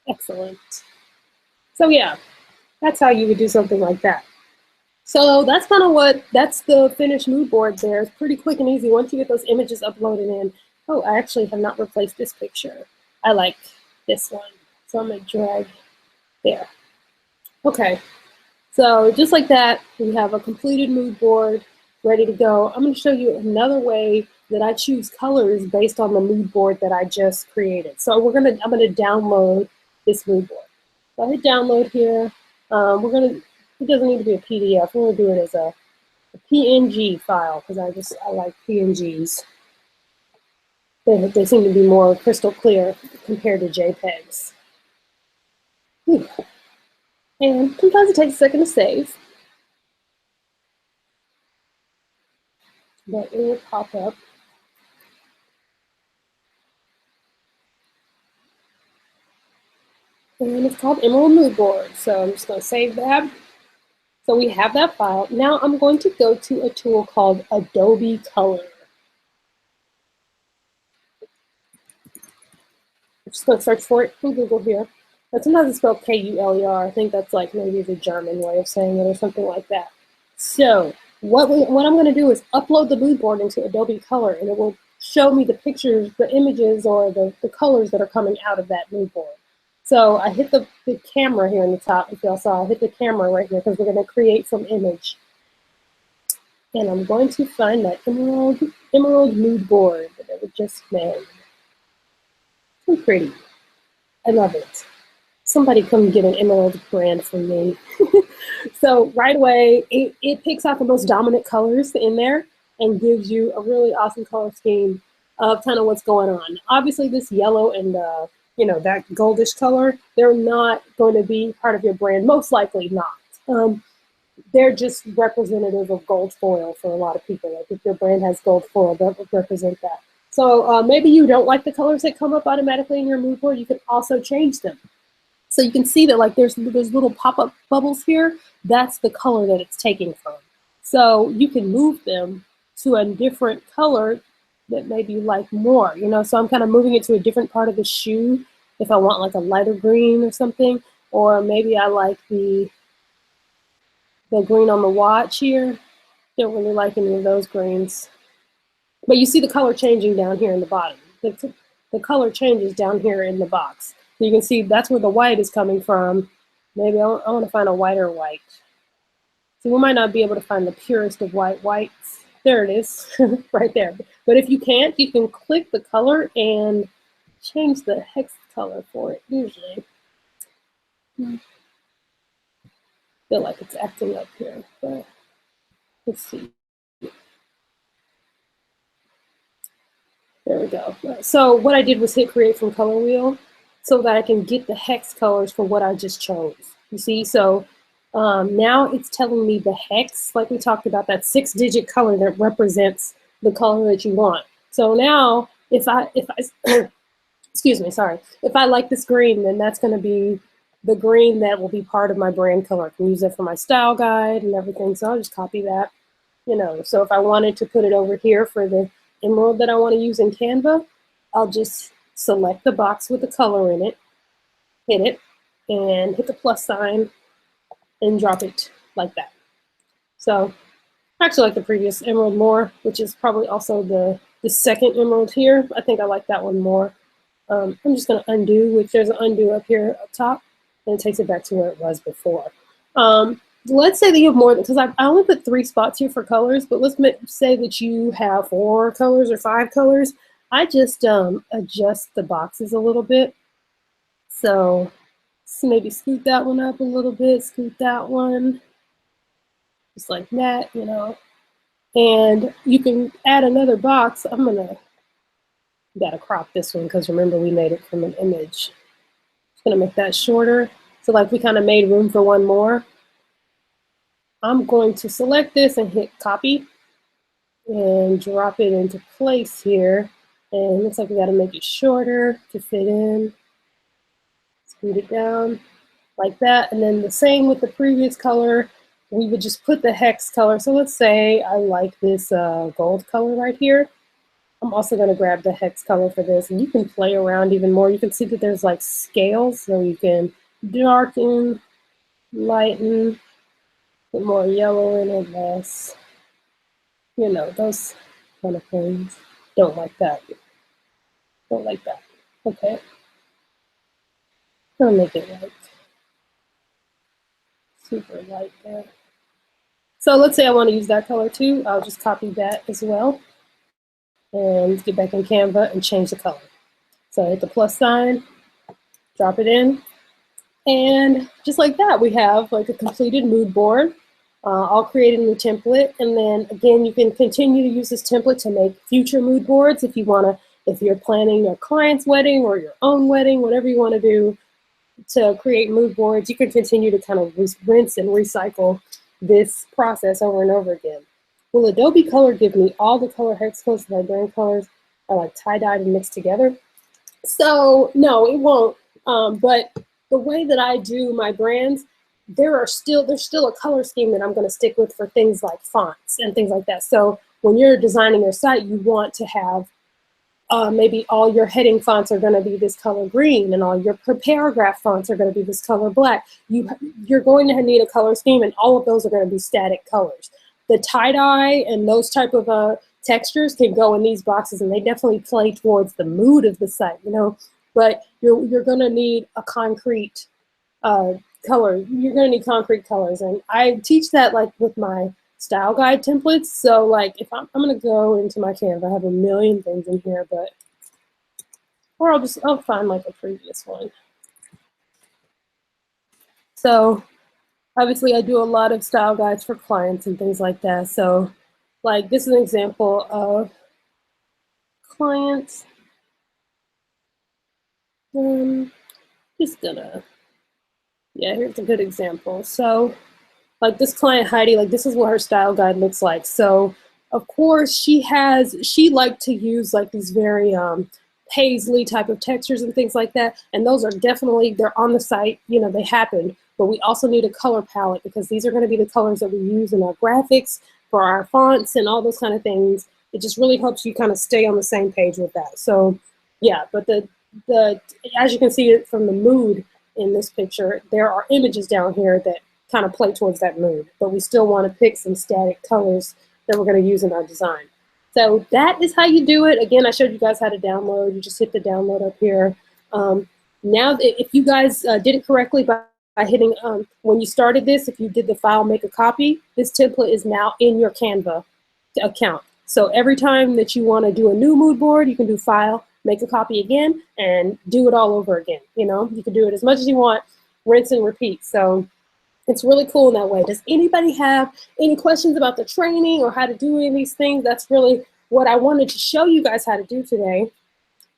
Excellent. So yeah, that's how you would do something like that. So that's kind of that's the finished mood board there. It's pretty quick and easy once you get those images uploaded in. Oh, I actually have not replaced this picture. I like this one, so I'm gonna drag there. Okay. So just like that, we have a completed mood board ready to go. I'm going to show you another way that I choose colors based on the mood board that I just created. So I'm going to download this mood board. So I hit download here. It doesn't need to be a PDF. We're going to do it as a PNG file because I like PNGs. They seem to be more crystal clear compared to JPEGs. And sometimes it takes a second to save. But it will pop up. And it's called Emerald Mood Board. So I'm just going to save that. So we have that file. Now I'm going to go to a tool called Adobe Color. I'm just going to search for it in Google here. But sometimes it's spelled K-U-L-E-R. I think that's like maybe the German way of saying it or something like that. So what I'm going to do is upload the mood board into Adobe Color, and it will show me the pictures, the images, or the colors that are coming out of that mood board. So I hit the camera here in the top. If y'all saw, I hit the camera right here because we're going to create some image. And I'm going to find that emerald mood board that I just made. So pretty. I love it. Somebody come get an emerald brand from me. So right away, it picks out the most dominant colors in there and gives you a really awesome color scheme of kind of what's going on. Obviously, this yellow and that goldish color, they're not going to be part of your brand, most likely not. They're just representative of gold foil for a lot of people. Like if your brand has gold foil, that would represent that. So maybe you don't like the colors that come up automatically in your mood board. You can also change them. So you can see that like there's little pop-up bubbles here. That's the color that it's taking from. So you can move them to a different color that maybe you like more. So I'm kind of moving it to a different part of the shoe if I want like a lighter green or something. Or maybe I like the green on the watch here. Don't really like any of those greens. But you see the color changing down here in the bottom. The color changes down here in the box. So you can see that's where the white is coming from. Maybe I want to find a whiter white. So we might not be able to find the purest of whites. There it is, right there. But if you can't, you can click the color and change the hex color for it, usually. Feel like it's acting up here, but let's see. There we go. So what I did was hit create from color wheel so that I can get the hex colors for what I just chose. You see, so now it's telling me the hex, like we talked about, that 6-digit color that represents the color that you want. So now if I excuse me, sorry, if I like this green, then that's going to be the green that will be part of my brand color. I can use it for my style guide and everything. So I'll just copy that. So if I wanted to put it over here for the emerald that I want to use in Canva, I'll just select the box with the color in it, hit it, and hit the plus sign and drop it like that. So I actually like the previous emerald more, which is probably also the second emerald here. I think I like that one more. I'm just going to undo, which there's an undo up here up top, and it takes it back to where it was before. Let's say that you have more, because I only put 3 spots here for colors, but let's say that you have 4 colors or 5 colors. I just adjust the boxes a little bit. So maybe scoot that one up a little bit, scoot that one, just like that, And you can add another box. Gotta crop this one because remember we made it from an image. Just gonna make that shorter. So like we kind of made room for one more. I'm going to select this and hit copy and drop it into place here. And it looks like we got to make it shorter to fit in. Scoot it down like that. And then the same with the previous color, we would just put the hex color. So let's say I like this gold color right here. I'm also going to grab the hex color for this. And you can play around even more. You can see that there's like scales. So you can darken, lighten, put more yellow in it, less, those kind of things. Don't like that. Don't like that. Okay. I'll make it light. Super light there. So let's say I want to use that color too. I'll just copy that as well and get back in Canva and change the color. So hit the plus sign, drop it in, and just like that, we have like a completed mood board. I'll create a new template, and then again, you can continue to use this template to make future mood boards if you want to, if you're planning your client's wedding or your own wedding, whatever you want to do to create mood boards, you can continue to kind of rinse and recycle this process over and over again. Will Adobe Color give me all the color hex codes that my brand colors are like tie-dyed and mixed together? So no, it won't. But the way that I do my brands, there's still a color scheme that I'm going to stick with for things like fonts and things like that. So when you're designing your site, you want to have maybe all your heading fonts are going to be this color green, and all your paragraph fonts are going to be this color black. You're going to need a color scheme, and all of those are going to be static colors. The tie-dye and those type of textures can go in these boxes, and they definitely play towards the mood of the site, But you're going to need a concrete color. You're going to need concrete colors, and I teach that like with my style guide templates. So like if I'm going to go into my Canva, I have a million things in here, or I'll find like a previous one. So obviously I do a lot of style guides for clients and things like that. So like this is an example of clients. Just gonna, yeah, here's a good example. So like this client Heidi, like this is what her style guide looks like. So of course she liked to use like these very paisley type of textures and things like that. And those are definitely, they're on the site, you know, they happened, but we also need a color palette because these are going to be the colors that we use in our graphics for our fonts and all those kind of things. It just really helps you kind of stay on the same page with that. So yeah, but the as you can see it from the mood in this picture, there are images down here that kind of play towards that mood, but we still want to pick some static colors that we're going to use in our design. So that is how you do it. Again, I showed you guys how to download. You just hit the download up here. Now, if you guys did it correctly by hitting, when you started this, if you did the file, make a copy, this template is now in your Canva account. So every time that you want to do a new mood board, you can do file, make a copy again, and do it all over again. You know, you can do it as much as you want, rinse and repeat. So it's really cool in that way. Does anybody have any questions about the training or how to do any of these things? That's really what I wanted to show you guys how to do today.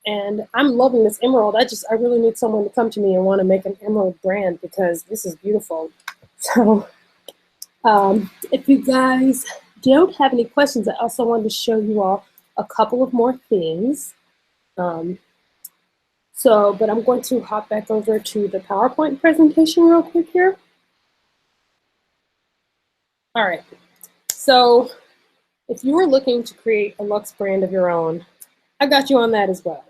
And I'm loving this emerald. I really need someone to come to me and want to make an emerald brand because this is beautiful. So if you guys don't have any questions, I also wanted to show you all a couple of more things. But I'm going to hop back over to the PowerPoint presentation real quick here. All right, so if you are looking to create a Luxe brand of your own, I got you on that as well.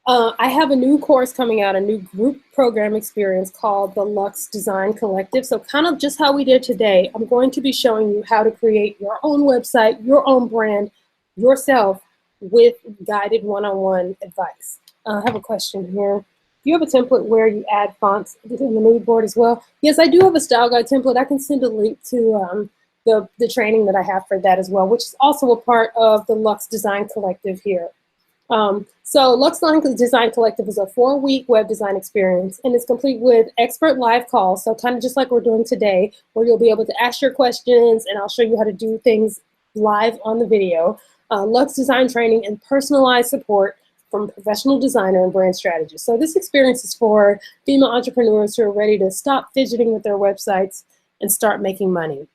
I have a new course coming out, a new group program experience called the Luxe Design Collective. So kind of just how we did today, I'm going to be showing you how to create your own website, your own brand, yourself with guided one-on-one advice. I have a question here. Do you have a template where you add fonts in the mood board as well? Yes, I do have a style guide template. I can send a link to the training that I have for that as well, which is also a part of the Luxe Design Collective here. So Luxe Design Collective is a 4-week web design experience, and it's complete with expert live calls, so kind of just like we're doing today, where you'll be able to ask your questions, and I'll show you how to do things live on the video. Luxe design training and personalized support from a professional designer and brand strategist. So this experience is for female entrepreneurs who are ready to stop fidgeting with their websites and start making money.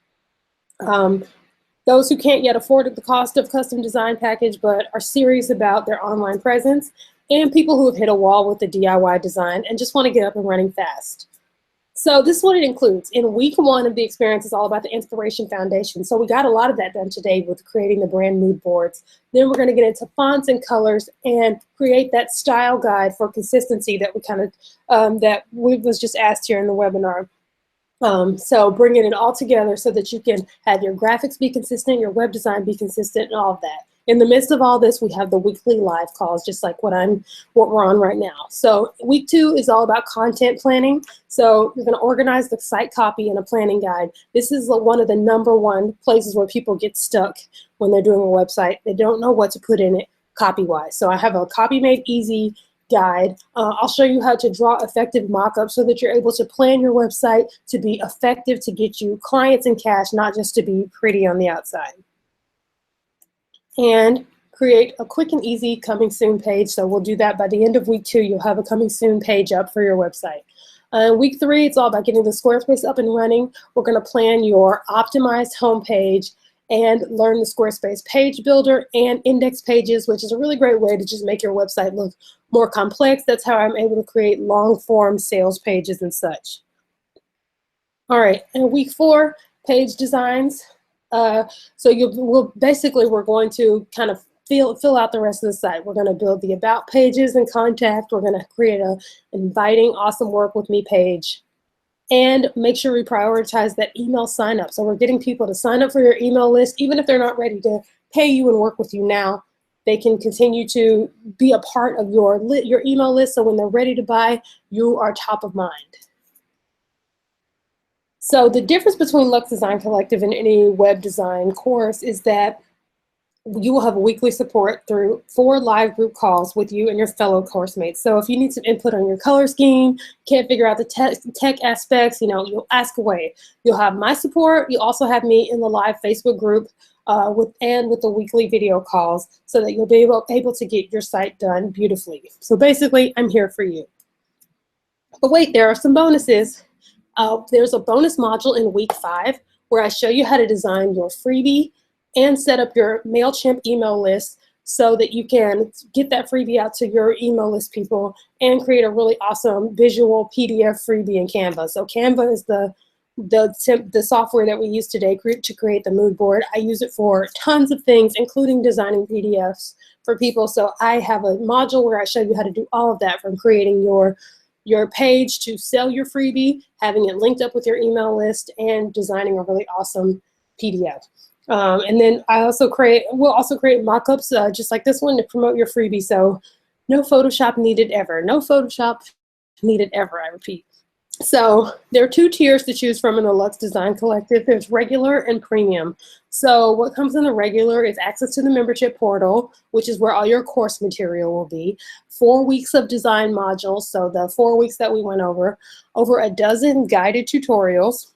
Those who can't yet afford the cost of custom design package but are serious about their online presence, and people who have hit a wall with the DIY design and just want to get up and running fast. So this is what it includes. In week 1 of the experience is all about the inspiration foundation. So we got a lot of that done today with creating the brand mood boards. Then we're going to get into fonts and colors and create that style guide for consistency that we kind of that was just asked here in the webinar. So bringing it all together so that you can have your graphics be consistent, your web design be consistent, and all of that. In the midst of all this, we have the weekly live calls, just like what we're on right now. So week 2 is all about content planning. So you're going to organize the site copy and a planning guide. This is one of the #1 places where people get stuck when they're doing a website. They don't know what to put in it copy-wise. So I have a Copy Made Easy guide. I'll show you how to draw effective mock-ups so that you're able to plan your website to be effective, to get you clients and cash, not just to be pretty on the outside. And create a quick and easy coming soon page. So we'll do that by the end of week 2. You'll have a coming soon page up for your website. Week 3, it's all about getting the Squarespace up and running. We're going to plan your optimized homepage and learn the Squarespace page builder and index pages, which is a really great way to just make your website look more complex. That's how I'm able to create long form sales pages and such. All right, and week 4, page designs. So we're going to kind of fill out the rest of the site. We're going to build the about pages and contact. We're going to create an inviting awesome work with me page. And make sure we prioritize that email sign up. So we're getting people to sign up for your email list, even if they're not ready to pay you and work with you now. They can continue to be a part of your email list, so when they're ready to buy, you are top of mind. So the difference between Luxe Design Collective and any web design course is that you will have weekly support through 4 live group calls with you and your fellow course mates. So if you need some input on your color scheme, can't figure out the tech aspects, you'll ask away. You'll have my support. You also have me in the live Facebook group with the weekly video calls so that you'll be able to get your site done beautifully. So basically, I'm here for you. But wait, there are some bonuses. There's a bonus module in week 5 where I show you how to design your freebie and set up your MailChimp email list so that you can get that freebie out to your email list people and create a really awesome visual PDF freebie in Canva. So Canva is the software that we use today to create the mood board. I use it for tons of things, including designing PDFs for people. So I have a module where I show you how to do all of that, from creating your page to sell your freebie, having it linked up with your email list, and designing a really awesome PDF. And then we'll also create mock-ups just like this one to promote your freebie. So no Photoshop needed ever. No Photoshop needed ever, I repeat. So there are 2 tiers to choose from in the Luxe Design Collective. There's regular and premium. So what comes in the regular is access to the membership portal, which is where all your course material will be, 4 weeks of design modules, so the 4 weeks that we went over a dozen guided tutorials,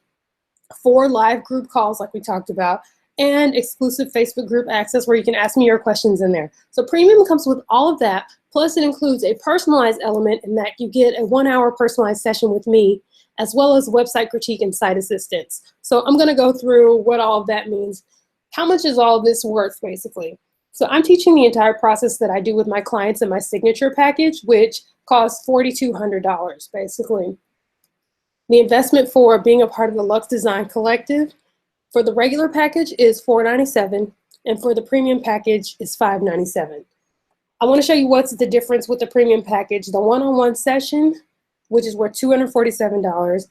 4 live group calls like we talked about, and exclusive Facebook group access where you can ask me your questions in there. So premium comes with all of that, plus it includes a personalized element in that you get a 1-hour personalized session with me, as well as website critique and site assistance. So I'm gonna go through what all of that means. How much is all this worth, basically? So I'm teaching the entire process that I do with my clients in my signature package, which costs $4,200, basically. The investment for being a part of the Luxe Design Collective for the regular package is $497, and for the premium package is $597. I want to show you what's the difference with the premium package. The one-on-one session, which is worth $247.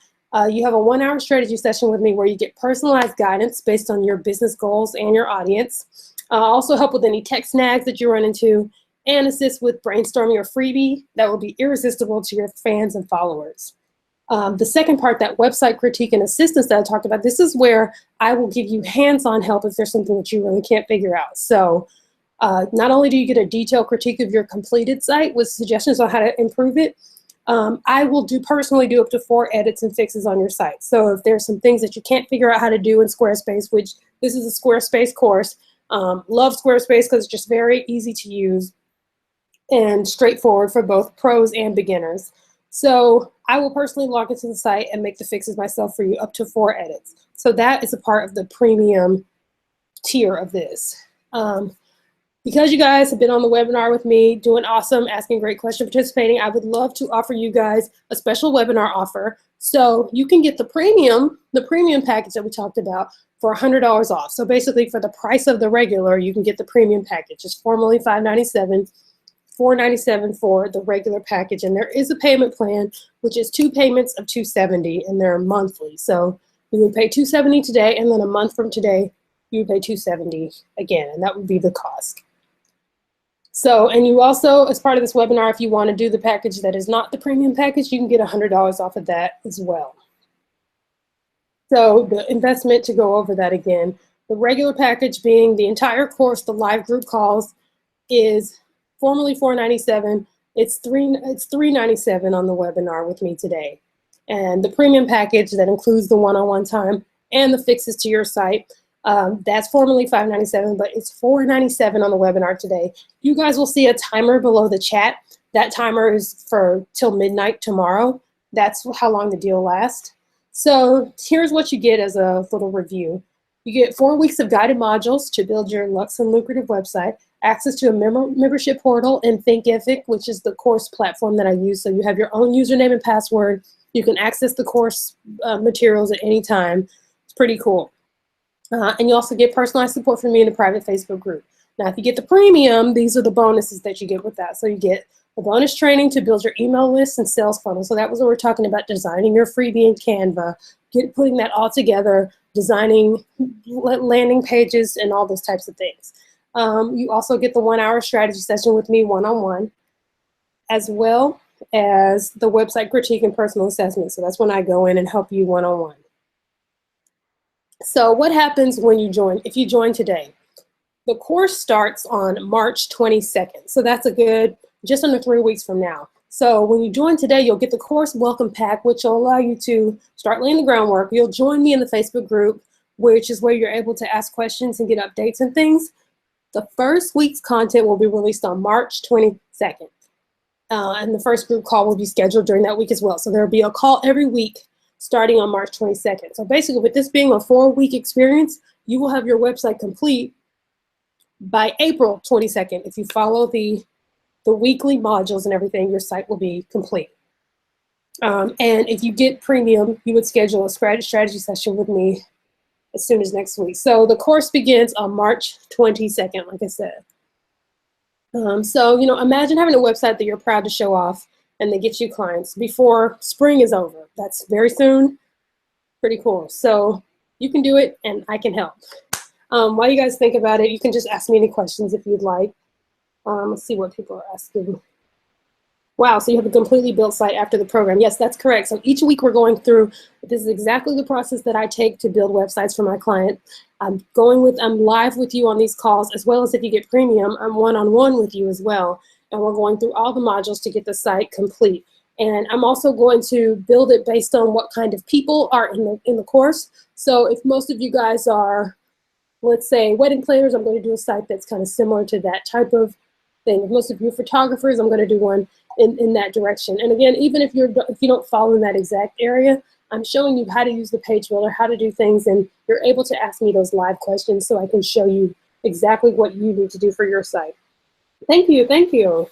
You have a 1-hour strategy session with me where you get personalized guidance based on your business goals and your audience. Also help with any tech snags that you run into, and assist with brainstorming your freebie that will be irresistible to your fans and followers. The second part, that website critique and assistance that I talked about, this is where I will give you hands-on help if there's something that you really can't figure out. So not only do you get a detailed critique of your completed site with suggestions on how to improve it, I will personally do up to 4 edits and fixes on your site. So if there's some things that you can't figure out how to do in Squarespace, which this is a Squarespace course, love Squarespace because it's just very easy to use and straightforward for both pros and beginners. So I will personally log into the site and make the fixes myself for you, up to 4 edits. So that is a part of the premium tier of this. Because you guys have been on the webinar with me, doing awesome, asking great questions, participating, I would love to offer you guys a special webinar offer. So you can get the premium package that we talked about for $100 off. So basically for the price of the regular, you can get the premium package. It's formerly $597. $497 for the regular package, and there is a payment plan, which is 2 payments of $270, and they're monthly. So you would pay $270 today, and then a month from today, you would pay $270 again, and that would be the cost. So, and you also, as part of this webinar, if you want to do the package that is not the premium package, you can get $100 off of that as well. So the investment, to go over that again, the regular package being the entire course, the live group calls, is formerly $497. It's $397 on the webinar with me today. And the premium package that includes the one-on-one time and the fixes to your site, that's formerly $597, but it's $497 on the webinar today. You guys will see a timer below the chat. That timer is for till midnight tomorrow. That's how long the deal lasts. So here's what you get as a little review. You get 4 weeks of guided modules to build your luxe and lucrative website, access to a membership portal and Thinkific, which is the course platform that I use. So you have your own username and password. You can access the course materials at any time. It's pretty cool. And you also get personalized support from me in the private Facebook group. Now, if you get the premium, these are the bonuses that you get with that. So you get the bonus training to build your email list and sales funnel. So that was what we're talking about, designing your freebie in Canva, putting that all together, designing landing pages and all those types of things. You also get the 1-hour strategy session with me one-on-one, as well as the website critique and personal assessment. So that's when I go in and help you one-on-one. So what happens when you join, if you join today? The course starts on March 22nd. So that's a good, just under 3 weeks from now. So when you join today, you'll get the course welcome pack, which will allow you to start laying the groundwork. You'll join me in the Facebook group, which is where you're able to ask questions and get updates and things. The first week's content will be released on March 22nd. And the first group call will be scheduled during that week as well. So there'll be a call every week starting on March 22nd. So basically, with this being a 4-week experience, you will have your website complete by April 22nd. If you follow the weekly modules and everything, your site will be complete. And if you get premium, you would schedule a strategy session with me as soon as next week. So the course begins on March 22nd, like I said. So, you know, imagine having a website that you're proud to show off and that gets you clients before spring is over. That's very soon. Pretty cool. So you can do it and I can help. While you guys think about it, you can just ask me any questions if you'd like. Let's see what people are asking. Wow, so you have a completely built site after the program. Yes, that's correct. So each week we're going through, this is exactly the process that I take to build websites for my client. I'm live with you on these calls, as well as if you get premium, I'm one-on-one with you as well. And we're going through all the modules to get the site complete. And I'm also going to build it based on what kind of people are in the course. So if most of you guys are, let's say, wedding planners, I'm going to do a site that's kind of similar to that type of thing. If most of you are photographers, I'm going to do one in that direction. And again, even if you don't fall in that exact area, I'm showing you how to use the page builder, how to do things, and you're able to ask me those live questions so I can show you exactly what you need to do for your site. Thank you, thank you.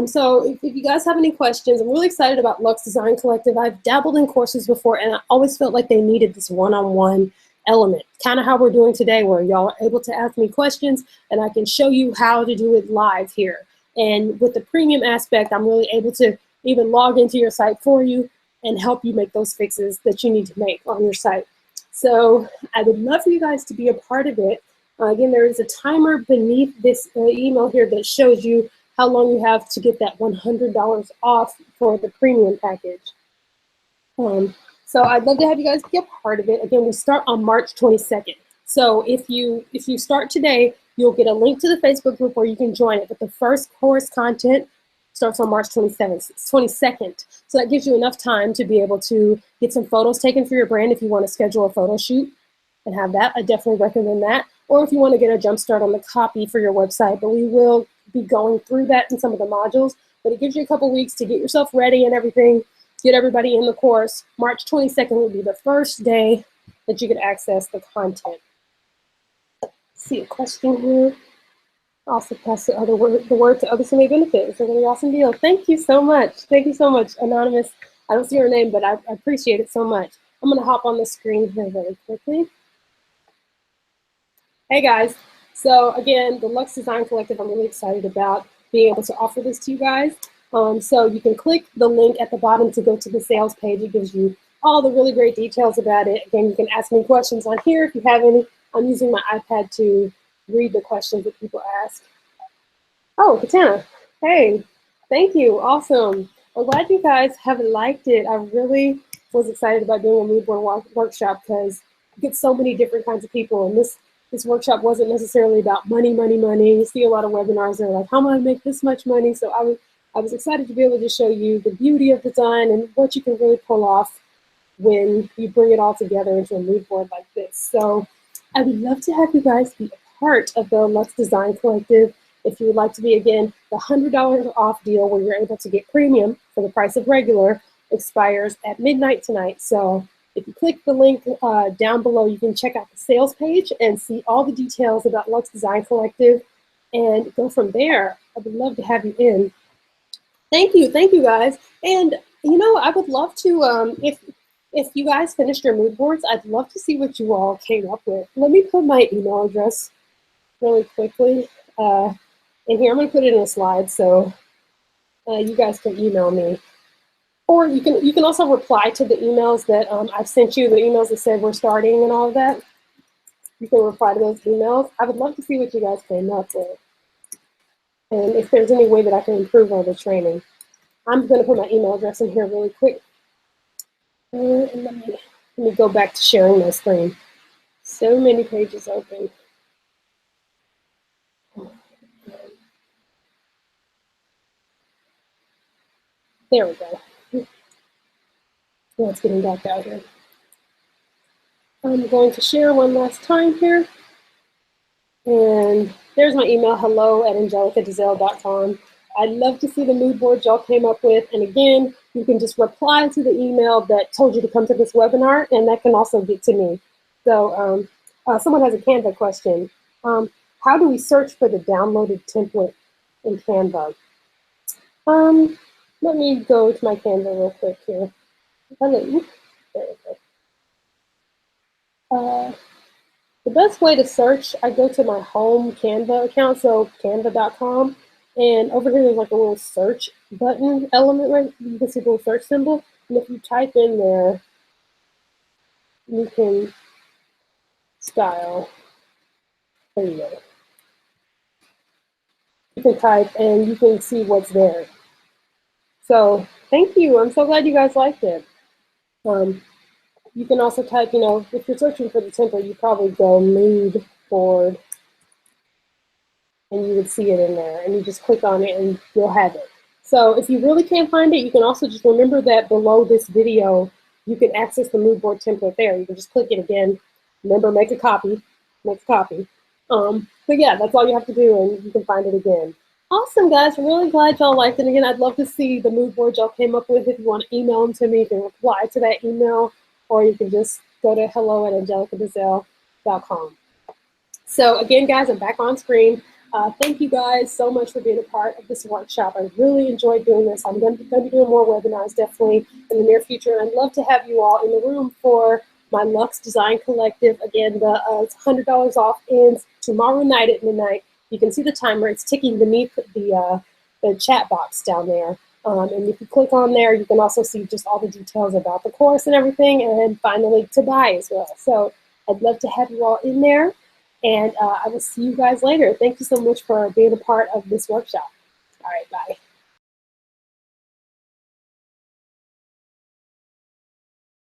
So if you guys have any questions, I'm really excited about Lux Design Collective. I've dabbled in courses before, and I always felt like they needed this one-on-one element, kind of how we're doing today, where y'all are able to ask me questions, and I can show you how to do it live here. And with the premium aspect, I'm really able to even log into your site for you and help you make those fixes that you need to make on your site. So I would love for you guys to be a part of it. Again, there is a timer beneath this email here that shows you how long you have to get that $100 off for the premium package. So I'd love to have you guys be a part of it. Again, we start on March 22nd. So if you start today, you'll get a link to the Facebook group where you can join it. But the first course content starts on March 22nd. So that gives you enough time to be able to get some photos taken for your brand if you want to schedule a photo shoot and have that. I definitely recommend that. Or if you want to get a jump start on the copy for your website. But we will be going through that in some of the modules. But it gives you a couple weeks to get yourself ready and everything, get everybody in the course. March 22nd will be the first day that you can access the content. See a question here. Also pass the word to others who may benefit. It's a really awesome deal. Thank you so much. Thank you so much, Anonymous. I don't see your name, but I appreciate it so much. I'm going to hop on the screen here very quickly. Hey guys. So again, the Lux Design Collective, I'm really excited about being able to offer this to you guys. So you can click the link at the bottom to go to the sales page. It gives you all the really great details about it. Again, you can ask me questions on here if you have any. I'm using my iPad to read the questions that people ask. Oh, Katana, hey, thank you, awesome. I'm glad you guys have liked it. I really was excited about doing a Moodboard workshop because you get so many different kinds of people, and this workshop wasn't necessarily about money. You see a lot of webinars that are like, how am I gonna make this much money? So I was excited to be able to show you the beauty of design and what you can really pull off when you bring it all together into a mood board like this. So I would love to have you guys be a part of the Lux Design Collective. If you would like to be, again, the $100 off deal where you're able to get premium for the price of regular expires at midnight tonight. So if you click the link down below, you can check out the sales page and see all the details about Lux Design Collective and go from there. I would love to have you in. Thank you guys. And you know, I would love to, if you guys finished your mood boards, I'd love to see what you all came up with. Let me put my email address really quickly in here. I'm gonna put it in a slide so you guys can email me. Or you can also reply to the emails that I've sent you, the emails that said we're starting and all of that. You can reply to those emails. I would love to see what you guys came up with. And if there's any way that I can improve on the training. I'm gonna put my email address in here really quick. And let me go back to sharing my screen. So many pages open. There we go. Well, it's getting dark out here. I'm going to share one last time here. And there's my email, hello@angelicadazelle.com. I'd love to see the mood boards y'all came up with. And again, you can just reply to the email that told you to come to this webinar, and that can also get to me. So someone has a Canva question. How do we search for the downloaded template in Canva? Let me go to my Canva real quick here. There we go. The best way to search, I go to my home Canva account, so canva.com, and over here there's like a little search button element, right? You can see the little search symbol, and if you type in there, you can style. There you go. You can type and you can see what's there. So thank you. I'm so glad you guys liked it. You can also type, if you're searching for the template, you probably go mood board, and you would see it in there, and you just click on it and you'll have it. So if you really can't find it, you can also just remember that below this video, you can access the mood board template there. You can just click it again. Remember, make a copy. But yeah, that's all you have to do, and you can find it again. Awesome, guys. I'm really glad y'all liked it. Again, I'd love to see the mood board y'all came up with. If you want to email them to me, you can reply to that email, or you can just go to hello@angelicadazelle.com. So again, guys, I'm back on screen. Thank you guys so much for being a part of this workshop. I really enjoyed doing this. I'm going to be doing more webinars definitely in the near future. I'd love to have you all in the room for my Luxe Design Collective. Again, the it's $100 off ends tomorrow night at midnight. You can see the timer. It's ticking beneath the chat box down there. And if you click on there, you can also see just all the details about the course and everything, and find the link to buy as well. So I'd love to have you all in there. And I will see you guys later. Thank you so much for being a part of this workshop. All right, bye.